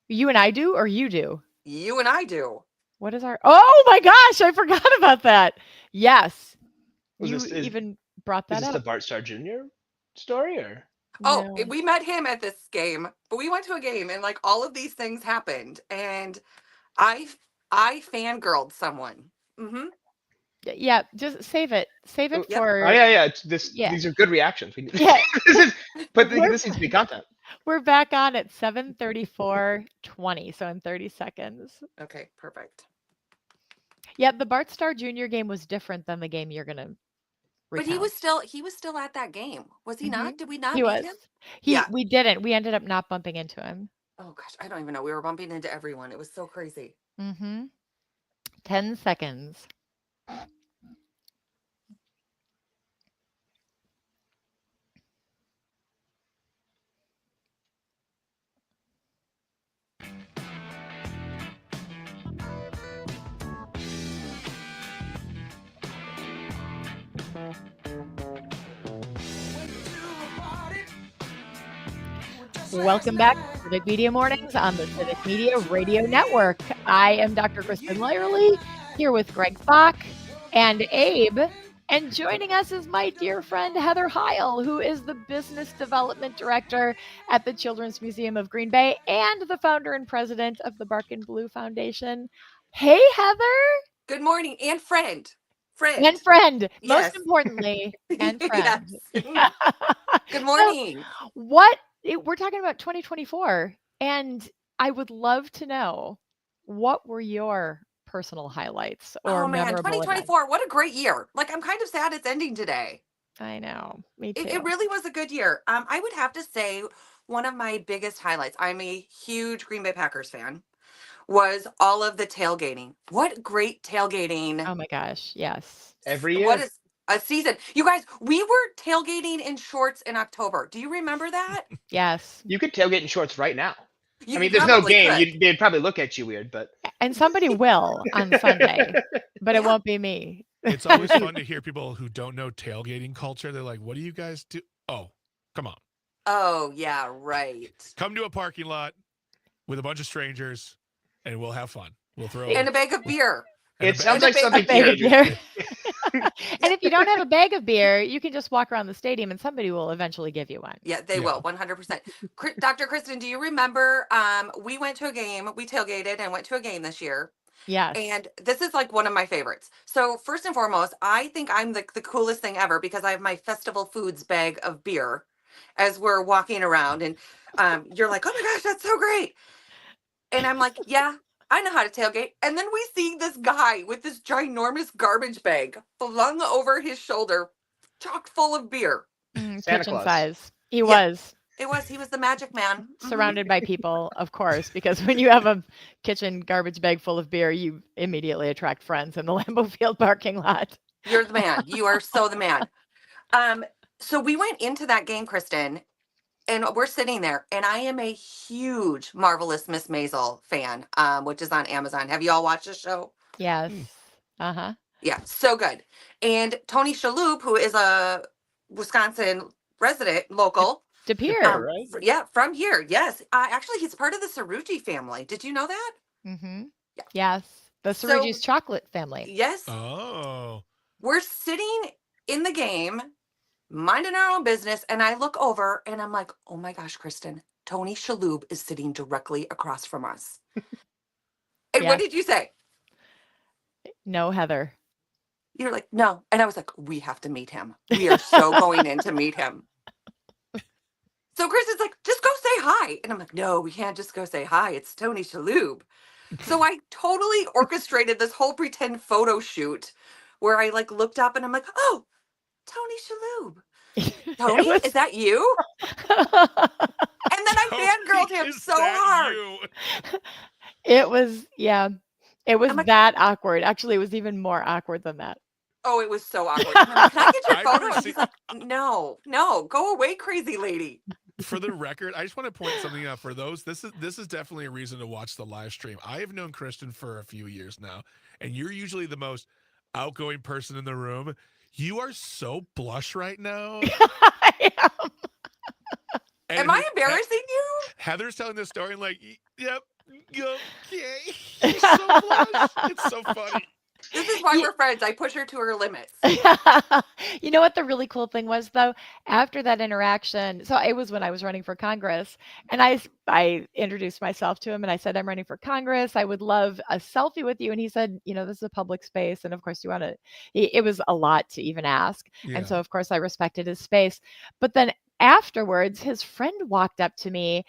S2: You and I do, or you do?
S6: You and I do.
S2: What is our? Oh my gosh, I forgot about that. Yes. You even brought
S4: Is
S2: that
S4: this
S2: up.
S4: the Bart Starr Jr. story, or?
S6: Oh,
S2: No.
S6: we met him at this game, but we went to a game and like all of these things happened, and I fangirled someone. Mm-hmm.
S2: Yeah, just save it. Save it
S6: Yep.
S2: for.
S4: Oh yeah.
S2: Yeah.
S4: These are good reactions. We need,
S2: Yeah.
S4: this needs to be content.
S2: We're back on at 7:34:20, so in 30 seconds.
S6: Okay, perfect.
S2: Yeah, the Bart Starr Jr. game was different than the game you're gonna
S6: But
S2: recount.
S6: he was still at that game. Was he not?
S2: Mhm.
S6: Did we not
S2: He
S6: meet
S2: was.
S6: him?
S2: He
S6: Yeah.
S2: We didn't. We ended up not bumping into him.
S6: Oh gosh, I don't even know. We were bumping into everyone. It was so crazy.
S2: Mhm. 10 seconds. Welcome back to Civic Media Mornings on the Civic Media Radio Network. I am Dr. Kristin Lyerly, here with Greg Bach and Abe. And joining us is my dear friend Heather Heil, who is the Business Development Director at the Children's Museum of Green Bay and the founder and president of the Bark and Blue Foundation. Hey, Heather.
S6: Good morning, and friend. Friend.
S2: And friend.
S6: Yes.
S2: Most importantly, and friend.
S6: Yes. Good morning.
S2: We're talking about 2024, and I would love to know, what were your personal highlights or
S6: Oh man,
S2: memorable
S6: 2024, what a great year. Like, I'm kind of sad it's ending today.
S2: I know, me too.
S6: It really was a good year. I would have to say one of my biggest highlights, I'm a huge Green Bay Packers fan, was all of the tailgating. What great tailgating.
S2: Oh my gosh, yes.
S4: Every year.
S6: What is A season. You guys, we were tailgating in shorts in October. Do you remember that?
S2: Yes.
S4: You could tailgate in shorts right now.
S6: You
S4: I mean, there's no
S6: probably
S4: game.
S6: could.
S4: They'd probably look at you weird, but
S2: And somebody will on Sunday, but it
S6: Yeah.
S2: won't be me.
S3: It's always fun to hear people who don't know tailgating culture. They're like, "What do you guys do?" Oh, come on,
S6: Oh, yeah, right.
S3: come to a parking lot with a bunch of strangers, and we'll have fun. We'll throw.
S6: And a bag of beer.
S3: and
S4: it
S3: a
S4: sounds
S3: ba-
S4: like
S6: big-
S4: something
S2: A bag of
S4: teenagers
S2: beer.
S4: do.
S2: And if you don't have a bag of beer, you can just walk around the stadium and somebody will eventually give you one.
S6: Yeah, they
S3: Yeah.
S6: will, 100%. Dr. Kristen, do you remember we went to a game, we tailgated and went to a game this year.
S2: Yes.
S6: And this is like one of my favorites. So first and foremost, I think I'm the coolest thing ever because I have my Festival Foods bag of beer as we're walking around. And you're like, oh my gosh, that's so great. And I'm like, yeah, I know how to tailgate. And then we see this guy with this ginormous garbage bag flung over his shoulder, chock full of beer.
S2: Kitchen
S4: Santa Claus.
S2: size. He
S6: Yeah.
S2: was
S6: He was the magic man. Mhm.
S2: surrounded by people, of course, because when you have a kitchen garbage bag full of beer, you immediately attract friends in the Lambeau Field parking lot.
S6: You're the man. You are so the man. So we went into that game, Kristen, and we're sitting there, and I am a huge Marvelous Miss Maisel fan, which is on Amazon. Have you all watched the show?
S2: Yes. Uh-huh.
S6: Yeah, so good. And Tony Shalhoub, who is a Wisconsin resident, local,
S2: De Pere.
S4: right?
S6: yeah, from here. Yes, actually, he's part of the Cerruti family. Did you know that?
S2: Mm-hmm.
S6: Yeah.
S2: Yes. The
S6: So-
S2: Cerrugi's chocolate family.
S6: Yes.
S3: Oh,
S6: We're sitting in the game, minding our own business, and I look over and I'm like, oh my gosh, Kristen, Tony Shalhoub is sitting directly across from us. And
S2: Yeah.
S6: what did you say?
S2: No, Heather.
S6: You're like, no. And I was like, we have to meet him. We are so going in to meet him. So Kristen's like, just go say hi. And I'm like, no, we can't just go say hi. It's Tony Shalhoub. So I totally orchestrated this whole pretend photo shoot where I like looked up and I'm like, oh, Tony Shalhoub. Tony,
S2: was-
S6: is that you? And then I fangirled him
S3: Is
S6: so
S3: that
S6: hard.
S3: you?
S2: It was, yeah. It was
S6: I'm like-
S2: that awkward. Actually, it was even more awkward than that.
S6: Oh, it was so awkward. And I'm like, can I get your
S3: I've
S6: photo?
S3: never
S6: And
S3: seen-
S6: he's like, no, go away, crazy lady.
S3: For the record, I just want to point something out for those. This is definitely a reason to watch the live stream. I have known Kristin for a few years now, and you're usually the most outgoing person in the room. You are so blush right now. And
S6: Am I embarrassing you?
S3: Heather's telling this story and like, yep, okay. She's so blush. It's so funny.
S6: This is why
S2: Ye-
S6: we're friends. I push her to her limits.
S2: You know what the really cool thing was though? After that interaction, so it was when I was running for Congress, and I introduced myself to him and I said, I'm running for Congress. I would love a selfie with you. And he said, this is a public space. And of course you want to, it was a lot to even ask.
S3: Yeah.
S2: And so of course I respected his space. But then afterwards, his friend walked up to me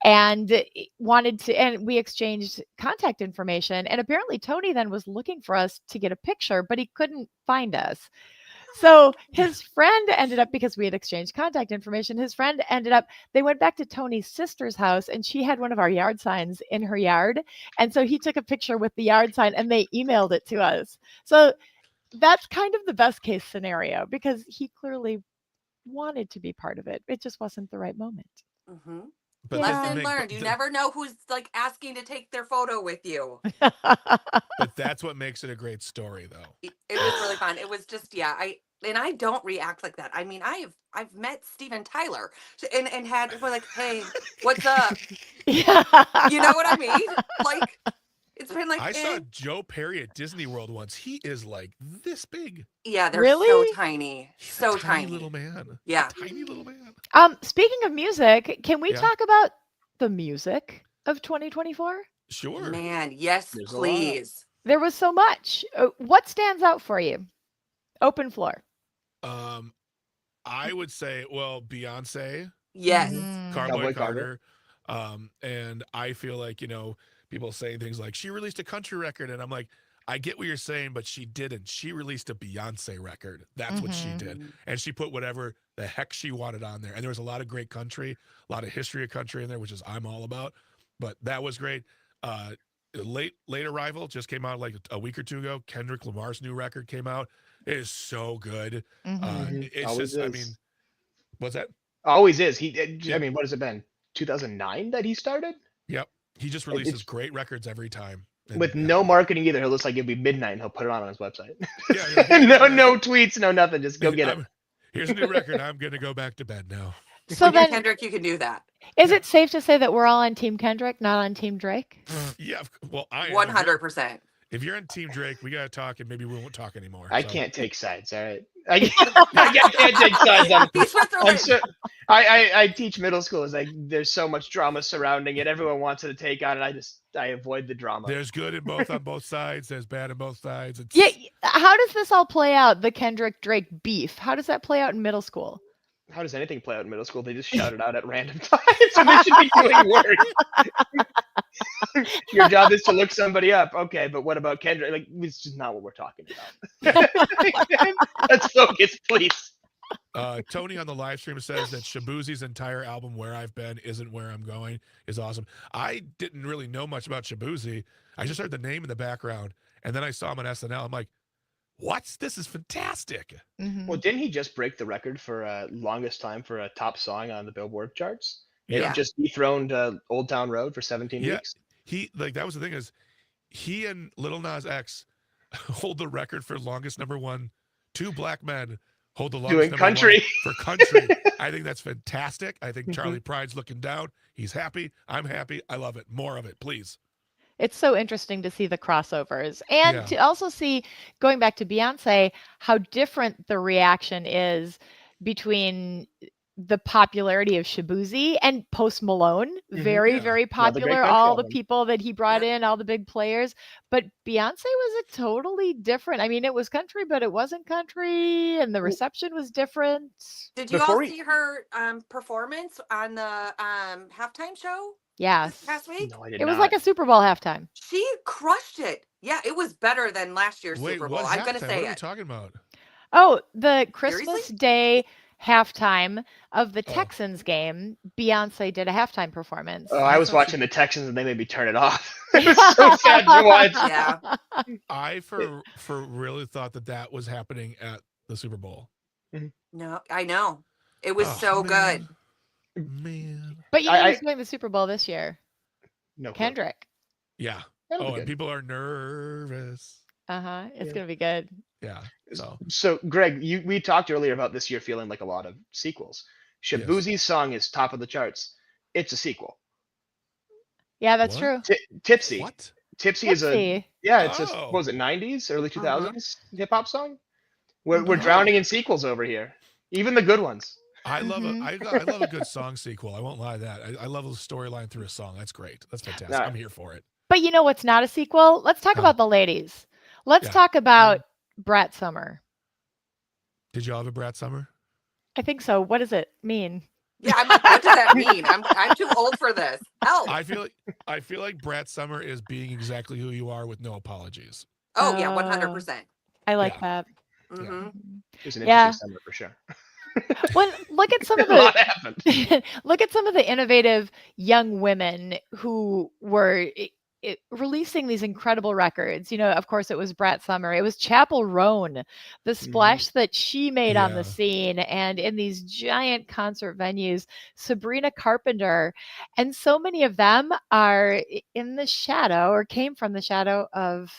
S2: and wanted to, and we exchanged contact information. And apparently Tony then was looking for us to get a picture, but he couldn't find us. So his friend ended up, because we had exchanged contact information, his friend ended up, they went back to Tony's sister's house and she had one of our yard signs in her yard. And so he took a picture with the yard sign and they emailed it to us. So that's kind of the best case scenario because he clearly wanted to be part of it. It just wasn't the right moment.
S6: Mm-hmm.
S3: But
S2: Yeah.
S6: Lesson
S3: Meg,
S6: learned. You never know who's like asking to take their photo with you.
S3: But that's what makes it a great story, though.
S6: It was really fun. It was just, yeah, I don't react like that. I mean, I've met Steven Tyler and we're like, hey, what's up?
S2: Yeah.
S6: You know what I mean? Like, it's been like,
S3: I saw
S6: eh.
S3: Joe Perry at Disney World once. He is like this big.
S6: Yeah, they're
S2: Really?
S6: so tiny.
S3: He's
S6: So
S3: a tiny
S6: tiny.
S3: little man.
S6: Yeah.
S3: A tiny little man.
S2: Speaking of music, can we
S3: Yeah.
S2: talk about the music of 2024?
S3: Sure.
S6: Man, yes,
S4: There's a lot.
S6: please.
S2: There was so much. What stands out for you? Open floor.
S3: I would say, well, Beyonce,
S6: Yes.
S2: Mhm.
S3: Cowboy
S4: Cowboy
S3: Carter. And I feel like, people saying things like, she released a country record. And I'm like, I get what you're saying, but she didn't. She released a Beyonce record. That's what she did. And she put whatever the heck she wanted on there. And there was a lot of great country, a lot of history of country in there, which is I'm all about. But that was great. Late Arrival just came out like a week or two ago. Kendrick Lamar's new record came out. It is so good.
S2: Mhm.
S3: It's
S4: Always
S3: just, I
S4: is.
S3: mean, what's that?
S4: Always is.
S3: Yeah.
S4: I mean, what has it been? 2009 that he started?
S3: Yep. He just
S4: It-
S3: releases
S4: it's
S3: great records every time. And
S4: with no marketing either. He'll just like it'll be midnight and he'll put it on his website.
S3: Yeah, like, here you
S4: no,
S3: go, guys.
S4: no tweets, no nothing. Just go get it.
S3: Here's a new record. I'm gonna go back to bed now.
S2: So
S6: When you're
S2: then,
S6: Kendrick, you can do that.
S2: is it safe to say that we're all on Team Kendrick, not on Team Drake?
S3: Yeah. Well, I am.
S6: 100%.
S3: If you're on Team Drake, we gotta talk, and maybe we won't talk anymore.
S4: I
S3: so.
S4: can't take sides. All right, I can't take sides.
S6: He's Switzerland.
S4: I teach middle school. It's like there's so much drama surrounding it. Everyone wants to take on it. I avoid the drama.
S3: There's good in both on both sides. There's bad on both sides. It's,
S2: Yeah. How does this all play out? The Kendrick Drake beef. How does that play out in middle school?
S4: How does anything play out in middle school? They just shout it out at random times, so they should be doing work. Your job is to look somebody up. Okay, but what about Kendrick? Like, it's just not what we're talking about. Let's focus, please.
S3: Tony on the live stream says that Shabuzi's entire album "Where I've Been Isn't Where I'm Going" is awesome. I didn't really know much about Shabuzi. I just heard the name in the background, and then I saw him on SNL. I'm like, "What? This is fantastic!"
S2: Mhm.
S4: Well, didn't he just break the record for longest time for a top song on the Billboard charts?
S3: Yeah.
S4: It just dethroned Old Town Road for 17
S3: Yeah.
S4: weeks.
S3: He like that was the thing is, he and Lil Nas X hold the record for longest number one. Two black men hold the longest
S4: Doing
S3: number
S4: country.
S3: one for country. I think that's fantastic. I think Charlie Pride's looking down. He's happy. I'm happy. I love it. More of it, please.
S2: It's so interesting to see the crossovers and
S3: Yeah.
S2: to also see, going back to Beyonce, how different the reaction is between the popularity of Shabuzi and Post Malone. Very,
S3: Yeah.
S2: very
S4: Another great
S2: popular.
S4: country
S2: All the
S4: album.
S2: people that he brought in, all the big players. But Beyonce was a totally different. I mean, it was country, but it wasn't country, and the reception was different.
S6: Did you
S4: Before
S6: all
S4: we-
S6: see her performance on the halftime show
S2: Yes.
S6: this past week?
S4: No, I did
S2: It was
S4: not.
S2: like a Super Bowl halftime.
S6: She crushed it. Yeah, it was better than last year's
S3: Wait,
S6: Super Bowl.
S3: what
S6: I'm gonna
S3: halftime?
S6: say
S3: What are we
S6: it.
S3: talking about?
S2: Oh, the Christmas
S6: Seriously?
S2: Day halftime of the
S3: Oh.
S2: Texans game, Beyonce did a halftime performance.
S4: Oh, I was
S6: thought
S4: watching the Texans and they made me turn it off. It was so sad to watch.
S6: Yeah.
S3: I for really thought that was happening at the Super Bowl.
S6: No, I know. It was
S3: Oh,
S6: so
S3: man.
S6: good.
S3: Man.
S2: But you know
S4: I-
S2: who's doing the Super Bowl this year?
S4: No, clue.
S2: Kendrick.
S3: Yeah.
S4: That'll be
S3: Oh, and
S4: good.
S3: people are nervous.
S2: It's
S4: Yeah.
S2: gonna be good.
S3: Yeah. So
S4: So, Greg, we talked earlier about this year feeling like a lot of sequels.
S3: Yes.
S4: Shabuzi's song is top of the charts. It's a sequel.
S2: Yeah, that's
S3: What?
S2: true.
S4: Tipsy.
S3: what?
S4: Tipsy is a
S2: Tipsy.
S4: it's just
S3: Oh.
S4: what was it 90s, early 2000s hip hop song. We're
S2: Mhm.
S4: drowning in sequels over here, even the good ones.
S3: I love
S2: Mhm.
S3: I love a good song sequel. I won't lie to that. I love a storyline through a song. That's great. That's fantastic.
S4: Nah.
S3: I'm here for it.
S2: But you know what's not a sequel? Let's talk
S3: Huh.
S2: about the ladies. Let's
S3: Yeah.
S2: talk about Brat Summer.
S3: Did y'all have a Brat Summer?
S2: I think so. What does it mean?
S6: Yeah, I'm like, what does that mean? I'm too old for this. Help.
S3: I feel like Brat Summer is being exactly who you are with no apologies.
S6: Oh yeah,
S2: Oh.
S6: 100%.
S2: I like
S3: Yeah.
S2: that.
S6: Mm-hmm.
S4: It was an
S2: Yeah.
S4: interesting summer for sure.
S2: Well, look at some of
S4: A lot
S2: the
S4: happened.
S2: look at some of the innovative young women who were releasing these incredible records. You know, of course, it was Brat Summer. It was Chapel Roan, the splash that she made on
S3: Yeah.
S2: the scene, and in these giant concert venues. Sabrina Carpenter, and so many of them are in the shadow or came from the shadow of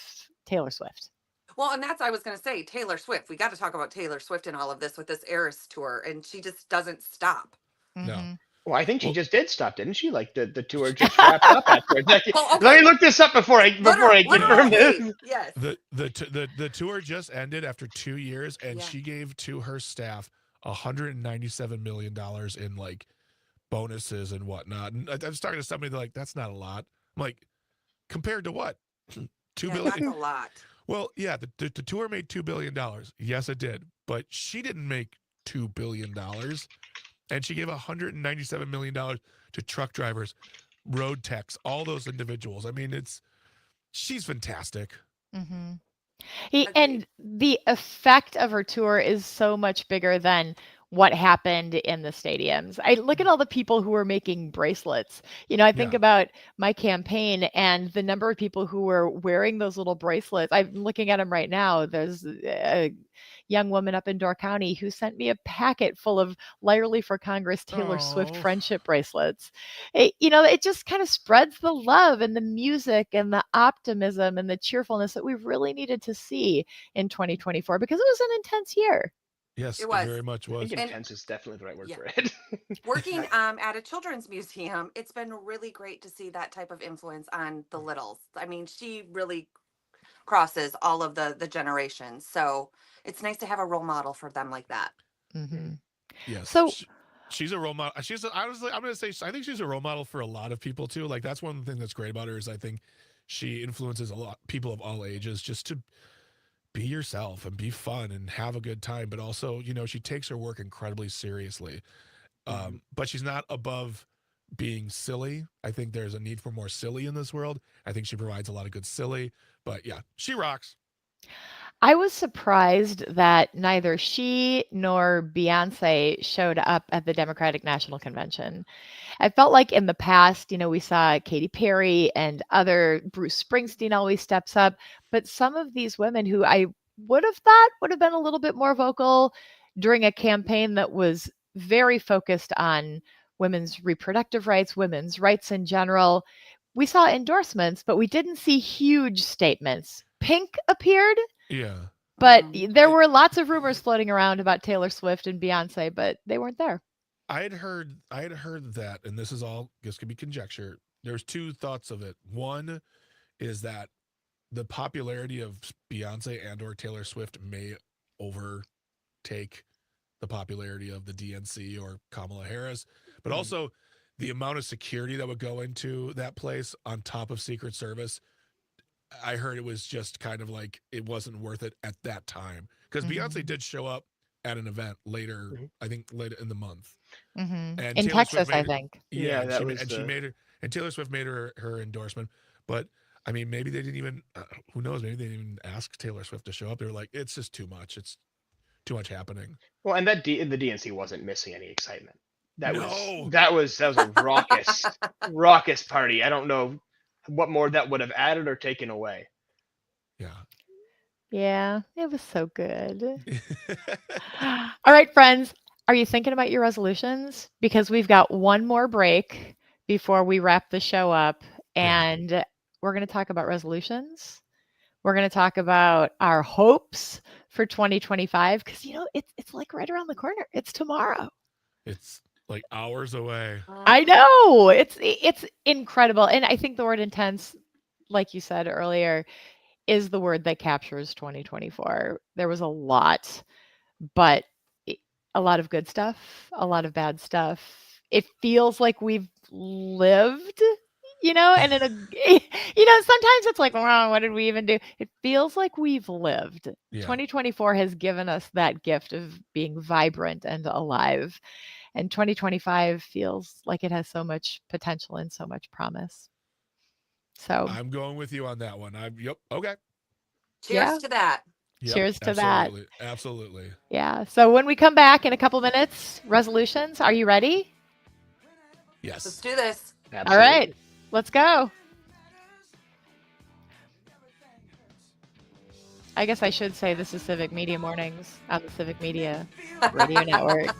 S2: Taylor Swift.
S6: Well, and that's I was going to say Taylor Swift. We got to talk about Taylor Swift and all of this with this Eras tour, and she just doesn't stop.
S3: No.
S2: Mhm.
S4: Well, I think she
S3: Well-
S4: just did stop, didn't she? Like the tour just wrapped up afterwards.
S6: Well,
S4: Let
S6: okay.
S4: me look this up before I confirm this.
S6: Literally, yes.
S3: The tour just ended after 2 years, and
S6: Yeah.
S3: she gave to her staff $197 million in like bonuses and whatnot. And I was talking to somebody, they're like, "That's not a lot." I'm like, compared to what? $2
S6: Yeah,
S3: billion?
S6: that's a lot.
S3: Well, yeah, the tour made $2 billion. Yes, it did. But she didn't make $2 billion. And she gave $197 million to truck drivers, road techs, all those individuals. I mean, she's fantastic.
S2: Mhm.
S6: Agreed.
S2: And the effect of her tour is so much bigger than what happened in the stadiums. I look at all the people who were making bracelets. I think
S3: Yeah.
S2: about my campaign and the number of people who were wearing those little bracelets. I'm looking at them right now. There's a young woman up in Door County who sent me a packet full of Lyerly for Congress Taylor Swift
S3: Oh,
S2: friendship bracelets. It just kind of spreads the love and the music and the optimism and the cheerfulness that we really needed to see in 2024 because it was an intense year.
S3: yes,
S6: It
S3: it
S6: was.
S3: very much
S4: I think
S3: was.
S6: And
S4: intense is definitely the right word
S6: yeah,
S4: for it.
S6: working at a children's museum, it's been really great to see that type of influence on the littles. I mean, she really crosses all of the generations. So it's nice to have a role model for them like that.
S2: Hmm.
S3: Yes,
S2: So,
S3: she's a role model. Honestly, I'm gonna say I think she's a role model for a lot of people too. Like that's one thing that's great about her is I think she influences a lot people of all ages just to be yourself and be fun and have a good time. But also, she takes her work incredibly seriously.
S4: Mhm.
S3: But she's not above being silly. I think there's a need for more silly in this world. I think she provides a lot of good silly. But yeah, she rocks.
S2: I was surprised that neither she nor Beyonce showed up at the Democratic National Convention. I felt like in the past, we saw Katy Perry and other Bruce Springsteen always steps up, but some of these women who I would have thought would have been a little bit more vocal during a campaign that was very focused on women's reproductive rights, women's rights in general. We saw endorsements, but we didn't see huge statements. Pink appeared,
S3: Yeah.
S2: but
S6: Mhm.
S2: there were lots of rumors floating around about Taylor Swift and Beyonce, but they weren't there.
S3: I had heard that, and this could be conjecture. There's two thoughts of it. One is that the popularity of Beyonce and or Taylor Swift may overtake the popularity of the DNC or Kamala Harris, but
S4: Mhm.
S3: also the amount of security that would go into that place on top of Secret Service. I heard it was just kind of like it wasn't worth it at that time because Beyonce
S2: Mhm.
S3: did show up at an event later,
S4: Mhm.
S3: I think later in the month,
S2: Mhm.
S3: and
S2: In
S3: Taylor Swift
S2: Texas, I
S3: made it.
S2: think.
S3: Yeah,
S4: Yeah,
S3: and
S4: that was
S3: she
S4: the.
S3: made her, and Taylor Swift made her endorsement. But I mean, maybe they didn't even. Who knows? Maybe they didn't even ask Taylor Swift to show up. They were like, it's just too much. It's too much happening.
S4: Well, and the DNC wasn't missing any excitement. That was
S3: No.
S4: that was that was a raucous party. I don't know what more that would have added or taken away.
S3: Yeah.
S2: Yeah, it was so good. All right, friends, are you thinking about your resolutions? Because we've got one more break before we wrap the show up,
S3: Yeah.
S2: and we're going to talk about resolutions. We're going to talk about our hopes for 2025 because it's like right around the corner. It's tomorrow.
S3: It's like hours away.
S2: I know. It's incredible. And I think the word intense, like you said earlier, is the word that captures 2024. There was a lot, but i- a lot of good stuff, a lot of bad stuff. It feels like we've lived, and in a, sometimes it's like, wow, what did we even do? It feels like we've lived.
S3: Yeah.
S2: 2024 has given us that gift of being vibrant and alive. And 2025 feels like it has so much potential and so much promise. So,
S3: I'm going with you on that one. Yep. Okay.
S2: yeah,
S6: Cheers to that.
S3: Yep.
S2: cheers to that.
S3: Absolutely. Absolutely.
S2: Yeah. So, when we come back in a couple minutes, resolutions, are you ready?
S6: Let's
S3: Yes.
S6: do this.
S2: All right,
S4: Absolutely.
S2: let's go. I guess I should say this is Civic Media Mornings on the Civic Media Radio Network.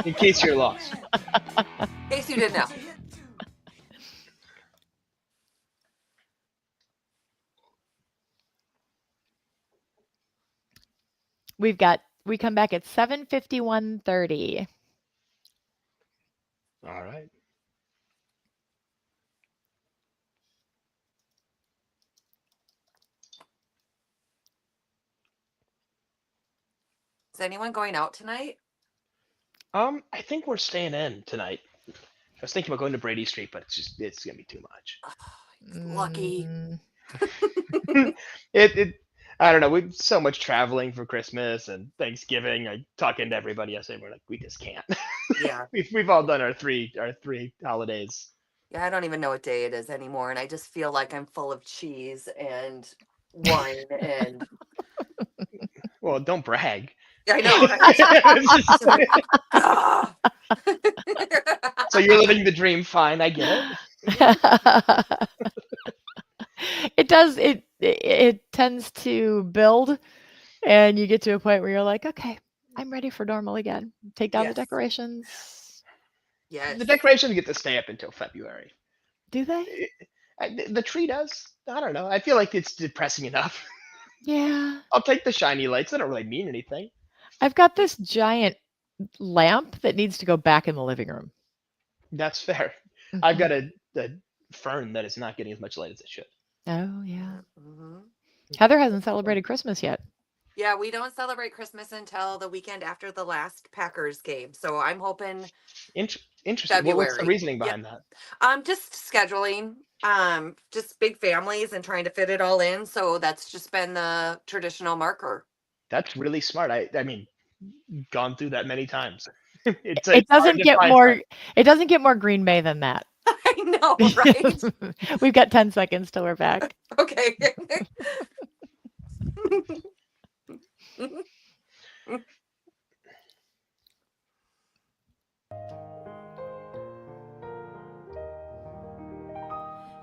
S4: In case you're lost.
S6: In case you didn't know.
S2: We come back at 7:51:30.
S4: All right.
S6: Is anyone going out tonight?
S4: I think we're staying in tonight. I was thinking about going to Brady Street, but it's gonna be too much.
S6: Lucky.
S2: Mm,
S4: it I don't know. We've so much traveling for Christmas and Thanksgiving. I talking to everybody. I say we're like we just can't.
S6: Yeah.
S4: We've all done our three holidays.
S6: Yeah, I don't even know what day it is anymore. And I just feel like I'm full of cheese and wine and
S4: Well, don't brag.
S6: I know.
S4: It's just-
S6: Ah.
S4: so you're living the dream. Fine, I get it.
S2: It does. It tends to build, and you get to a point where you're like, okay, I'm ready for normal again. Take down the
S6: Yes.
S2: decorations.
S6: Yes.
S4: The decorations get to stay up until February.
S2: Do they?
S4: The tree does. I don't know. I feel like it's depressing enough.
S2: Yeah.
S4: I'll take the shiny lights. They don't really mean anything.
S2: I've got this giant lamp that needs to go back in the living room.
S4: That's fair. I've
S2: Mhm.
S4: got a fern that is not getting as much light as it should.
S2: Oh yeah.
S6: Mhm.
S2: Heather hasn't celebrated Christmas yet.
S6: Yeah, we don't celebrate Christmas until the weekend after the last Packers game. So I'm hoping
S4: Interesting. What's the
S6: February.
S4: reasoning
S6: Yep.
S4: behind that?
S6: Just scheduling, just big families and trying to fit it all in. So that's just been the traditional marker.
S4: That's really smart. I mean, gone through that many times. It's
S2: It
S4: it's hard
S2: doesn't
S4: to
S2: get
S4: find
S2: more.
S4: time.
S2: It doesn't get more Green Bay than that.
S6: I know, right?
S2: We've got 10 seconds till we're back.
S6: Okay.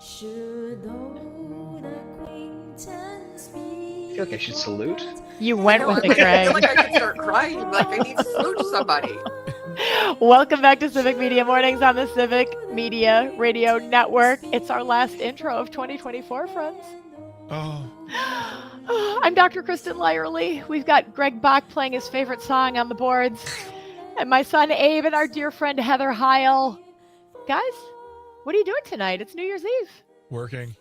S1: Should old acquaintance be
S4: I feel like I should salute.
S2: You
S6: I
S2: went
S6: know,
S2: with
S6: I'm
S2: it,
S6: like, I feel
S2: Greg.
S6: like I could start crying. Like I need to salute somebody.
S2: Welcome back to Civic Media Mornings on the Civic Media Radio Network. It's our last intro of 2024, friends.
S3: Oh,
S2: I'm Dr. Kristin Lyerly. We've got Greg Bach playing his favorite song on the boards, and my son Abe and our dear friend Heather Heil. Guys, what are you doing tonight? It's New Year's Eve.
S3: working.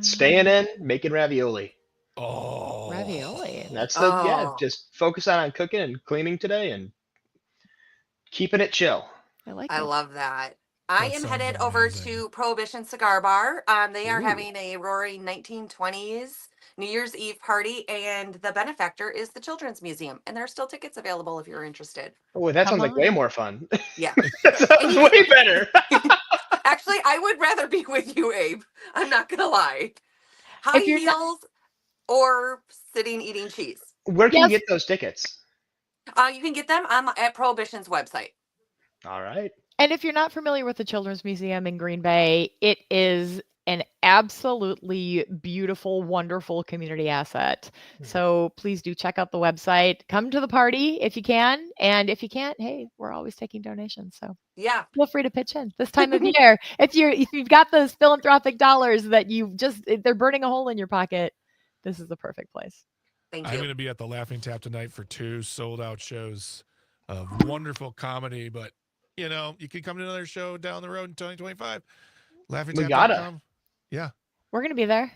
S4: Staying in, making ravioli.
S3: Oh,
S2: Ravioli.
S4: That's the
S6: Oh.
S4: just focus on cooking and cleaning today and keeping it chill.
S2: I like
S6: I
S2: it.
S6: love that. I
S3: That
S6: am
S3: sounds
S6: headed over
S3: amazing.
S6: to Prohibition Cigar Bar. They are
S4: Ooh.
S6: having a roaring 1920s New Year's Eve party, and the benefactor is the Children's Museum. And there are still tickets available if you're interested.
S4: Oh, that
S2: Come
S4: sounds like way
S2: on.
S4: more fun.
S6: Yeah.
S4: That sounds
S6: you
S4: way better.
S6: Actually, I would rather be with you, Abe. I'm not gonna lie. High
S2: If you're not-
S6: heels or sitting eating cheese.
S4: Where can
S2: Yes.
S4: you get those tickets?
S6: You can get them at Prohibition's website.
S4: All right.
S2: And if you're not familiar with the Children's Museum in Green Bay, it is an absolutely beautiful, wonderful community asset.
S4: Mhm.
S2: So please do check out the website. Come to the party if you can. And if you can't, hey, we're always taking donations. So
S6: Yeah.
S2: feel free to pitch in this time of year. If you've got those philanthropic dollars that they're burning a hole in your pocket, this is the perfect place.
S6: Thank
S3: I'm
S6: you.
S3: going to be at the Laughing Tap tonight for 2 sold-out shows of wonderful comedy. But you know, you can come to another show down the road in 2025. LaughingTap.com. Yeah.
S2: We're gonna be there.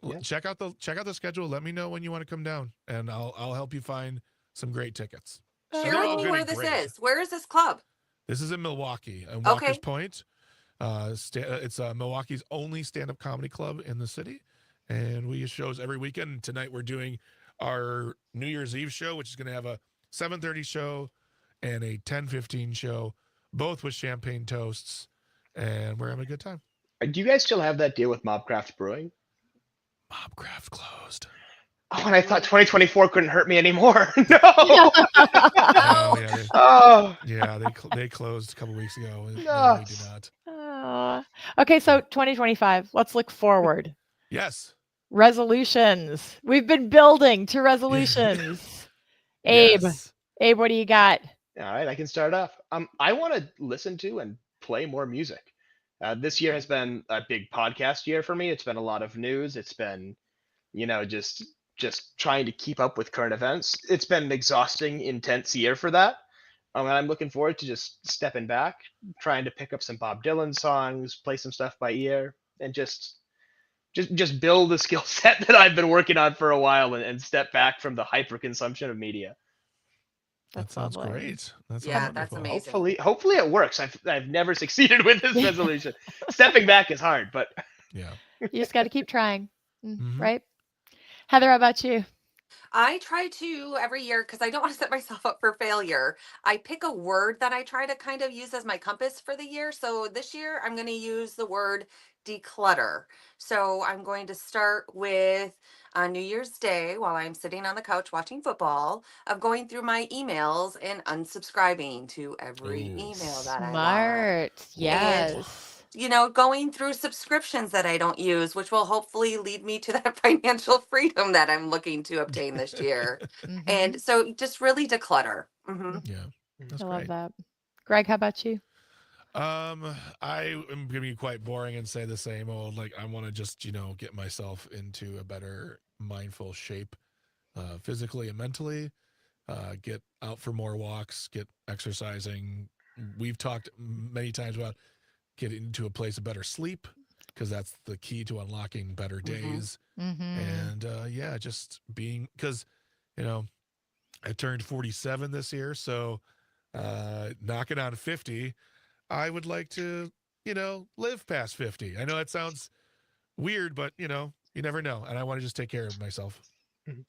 S4: Yeah.
S3: Check out the schedule. Let me know when you want to come down, and I'll help you find some great tickets.
S6: Share
S3: They're
S6: with
S3: all
S6: me
S3: good
S6: where
S3: and
S6: this
S3: great.
S6: is. Where is this club?
S3: This is in Milwaukee, in
S6: Okay.
S3: Walker's Point. It's Milwaukee's only stand-up comedy club in the city, and we use shows every weekend. And tonight we're doing our New Year's Eve show, which is going to have a 7:30 show and a 10:15 show, both with champagne toasts, and we're having a good time.
S4: Do you guys still have that deal with Mobcraft Brewing?
S3: Mobcraft closed.
S4: Oh, and I thought 2024 couldn't hurt me anymore. No.
S3: Oh,
S4: Oh.
S3: yeah, they closed a couple weeks ago. No,
S4: No.
S3: they did not.
S2: Okay, so 2025. Let's look forward.
S3: Yes.
S2: Resolutions. We've been building to resolutions. Abe,
S3: Yes.
S2: Abe, what do you got?
S4: All right, I can start off. I want to listen to and play more music. This year has been a big podcast year for me. It's been a lot of news. It's been, just trying to keep up with current events. It's been an exhausting, intense year for that. And I'm looking forward to just stepping back, trying to pick up some Bob Dylan songs, play some stuff by ear, and just build the skill set that I've been working on for a while and step back from the hyper consumption of media.
S3: That sounds
S2: lovely.
S3: great. That's
S6: Yeah, that's
S3: wonderful.
S6: amazing.
S4: Hopefully it works. I've never succeeded with this resolution. Stepping back is hard, but
S3: Yeah.
S2: You just got to keep trying,
S3: Mhm.
S2: right? Heather, how about you?
S6: I try to every year because I don't want to set myself up for failure. I pick a word that I try to kind of use as my compass for the year. So this year I'm going to use the word declutter. So I'm going to start with on New Year's Day while I'm sitting on the couch watching football of going through my emails and unsubscribing to every
S3: Oh,
S6: email that I want.
S2: Smart.
S6: And
S2: Yes.
S6: going through subscriptions that I don't use, which will hopefully lead me to that financial freedom that I'm looking to obtain this year.
S2: Mm-hmm.
S6: And so just really declutter.
S3: yeah, that's
S2: I love
S3: great.
S2: that. Greg, how about you?
S3: I am gonna be quite boring and say the same old. Like, I want to just get myself into a better mindful shape, physically and mentally. Get out for more walks, get exercising. We've talked many times about getting into a place of better sleep because that's the key to unlocking better
S6: Hmm.
S3: days.
S2: Mm-hmm.
S3: And yeah, just being because you know I turned 47 this year, so knocking on 50, I would like to live past 50. I know that sounds weird, but you never know, and I want to just take care of myself.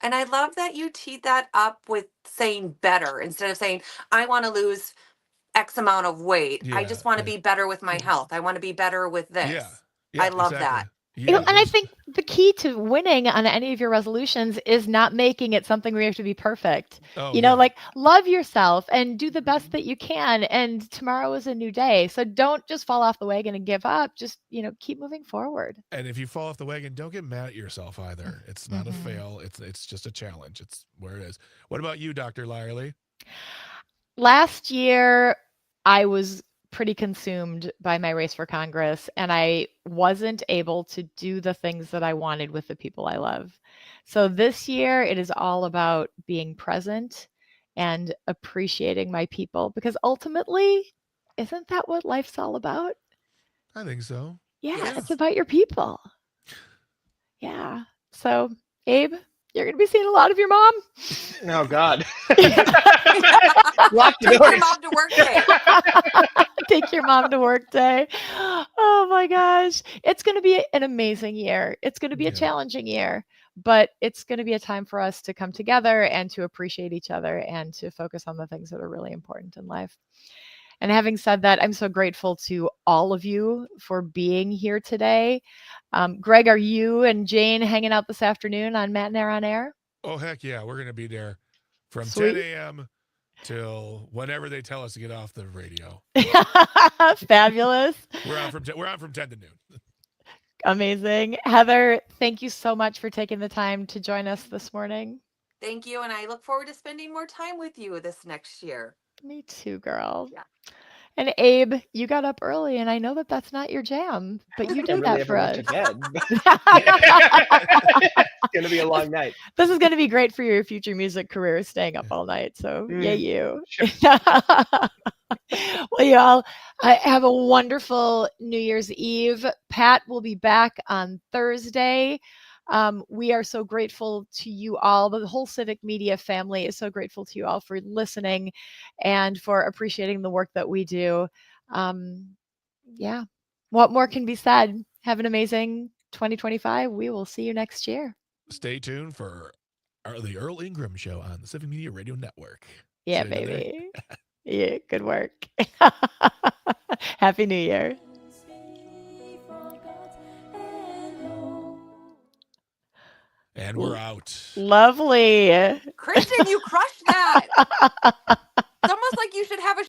S6: And I love that you teed that up with saying better instead of saying, I want to lose X amount of weight. I
S3: Yeah,
S6: just want to
S3: yeah,
S6: be better with my health. I want to be better with
S3: yeah,
S6: this. I
S3: yeah,
S6: love
S3: exactly.
S6: that.
S3: Yeah,
S2: And I
S3: there's
S2: think the key to winning on any of your resolutions is not making it something where you have to be perfect.
S3: oh yeah,
S2: Like love yourself and do the best that you can. And tomorrow is a new day. So don't just fall off the wagon and give up. Just, keep moving forward.
S3: and if you fall off the wagon, don't get mad at yourself either. It's not a
S2: Mhm.
S3: fail. It's just a challenge. It's where it is. What about you, Dr. Lyerly?
S2: Last year, I was pretty consumed by my race for Congress, and I wasn't able to do the things that I wanted with the people I love. So this year, it is all about being present and appreciating my people because ultimately, isn't that what life's all about?
S3: I think so.
S2: Yeah,
S3: Yeah.
S2: it's about your people. Yeah. So, Abe, you're going to be seeing a lot of your mom.
S4: Oh God.
S6: Take
S4: Lock the
S6: your
S4: doors.
S6: mom to work day.
S2: Take your mom to work day. Oh my gosh. It's going to be an amazing year. It's going to be a
S3: Yeah.
S2: challenging year, but it's going to be a time for us to come together and to appreciate each other and to focus on the things that are really important in life. And having said that, I'm so grateful to all of you for being here today. Greg, are you and Jane hanging out this afternoon on Matinee on Air?
S3: Oh heck yeah, we're gonna be there from 10
S2: Sweet.
S3: a.m. till whenever they tell us to get off the radio.
S2: Fabulous.
S3: We're on from 10 to noon.
S2: Amazing. Heather, thank you so much for taking the time to join us this morning.
S6: Thank you. And I look forward to spending more time with you this next year.
S2: Me too, girl.
S6: Yeah.
S2: And Abe, you got up early, and I know that that's not your jam, but you
S4: I
S2: did
S4: really
S2: that for
S4: ever went to
S2: us.
S4: bed. It's gonna be a long night.
S2: This is going to be great for your future music career, staying up
S3: Yeah.
S2: all night. So, yay, you.
S4: Sure.
S2: Well, y'all, have a wonderful New Year's Eve. Pat will be back on Thursday. We are so grateful to you all. The whole Civic Media family is so grateful to you all for listening and for appreciating the work that we do. Yeah. What more can be said? Have an amazing 2025. We will see you next year.
S3: Stay tuned for the Earl Ingram Show on the Civic Media Radio Network.
S2: Yeah,
S3: See you there.
S2: baby. Yeah, good work. Happy New Year.
S3: And we're out.
S2: Lovely.
S6: Kristin, you crushed that. It's almost like you should have a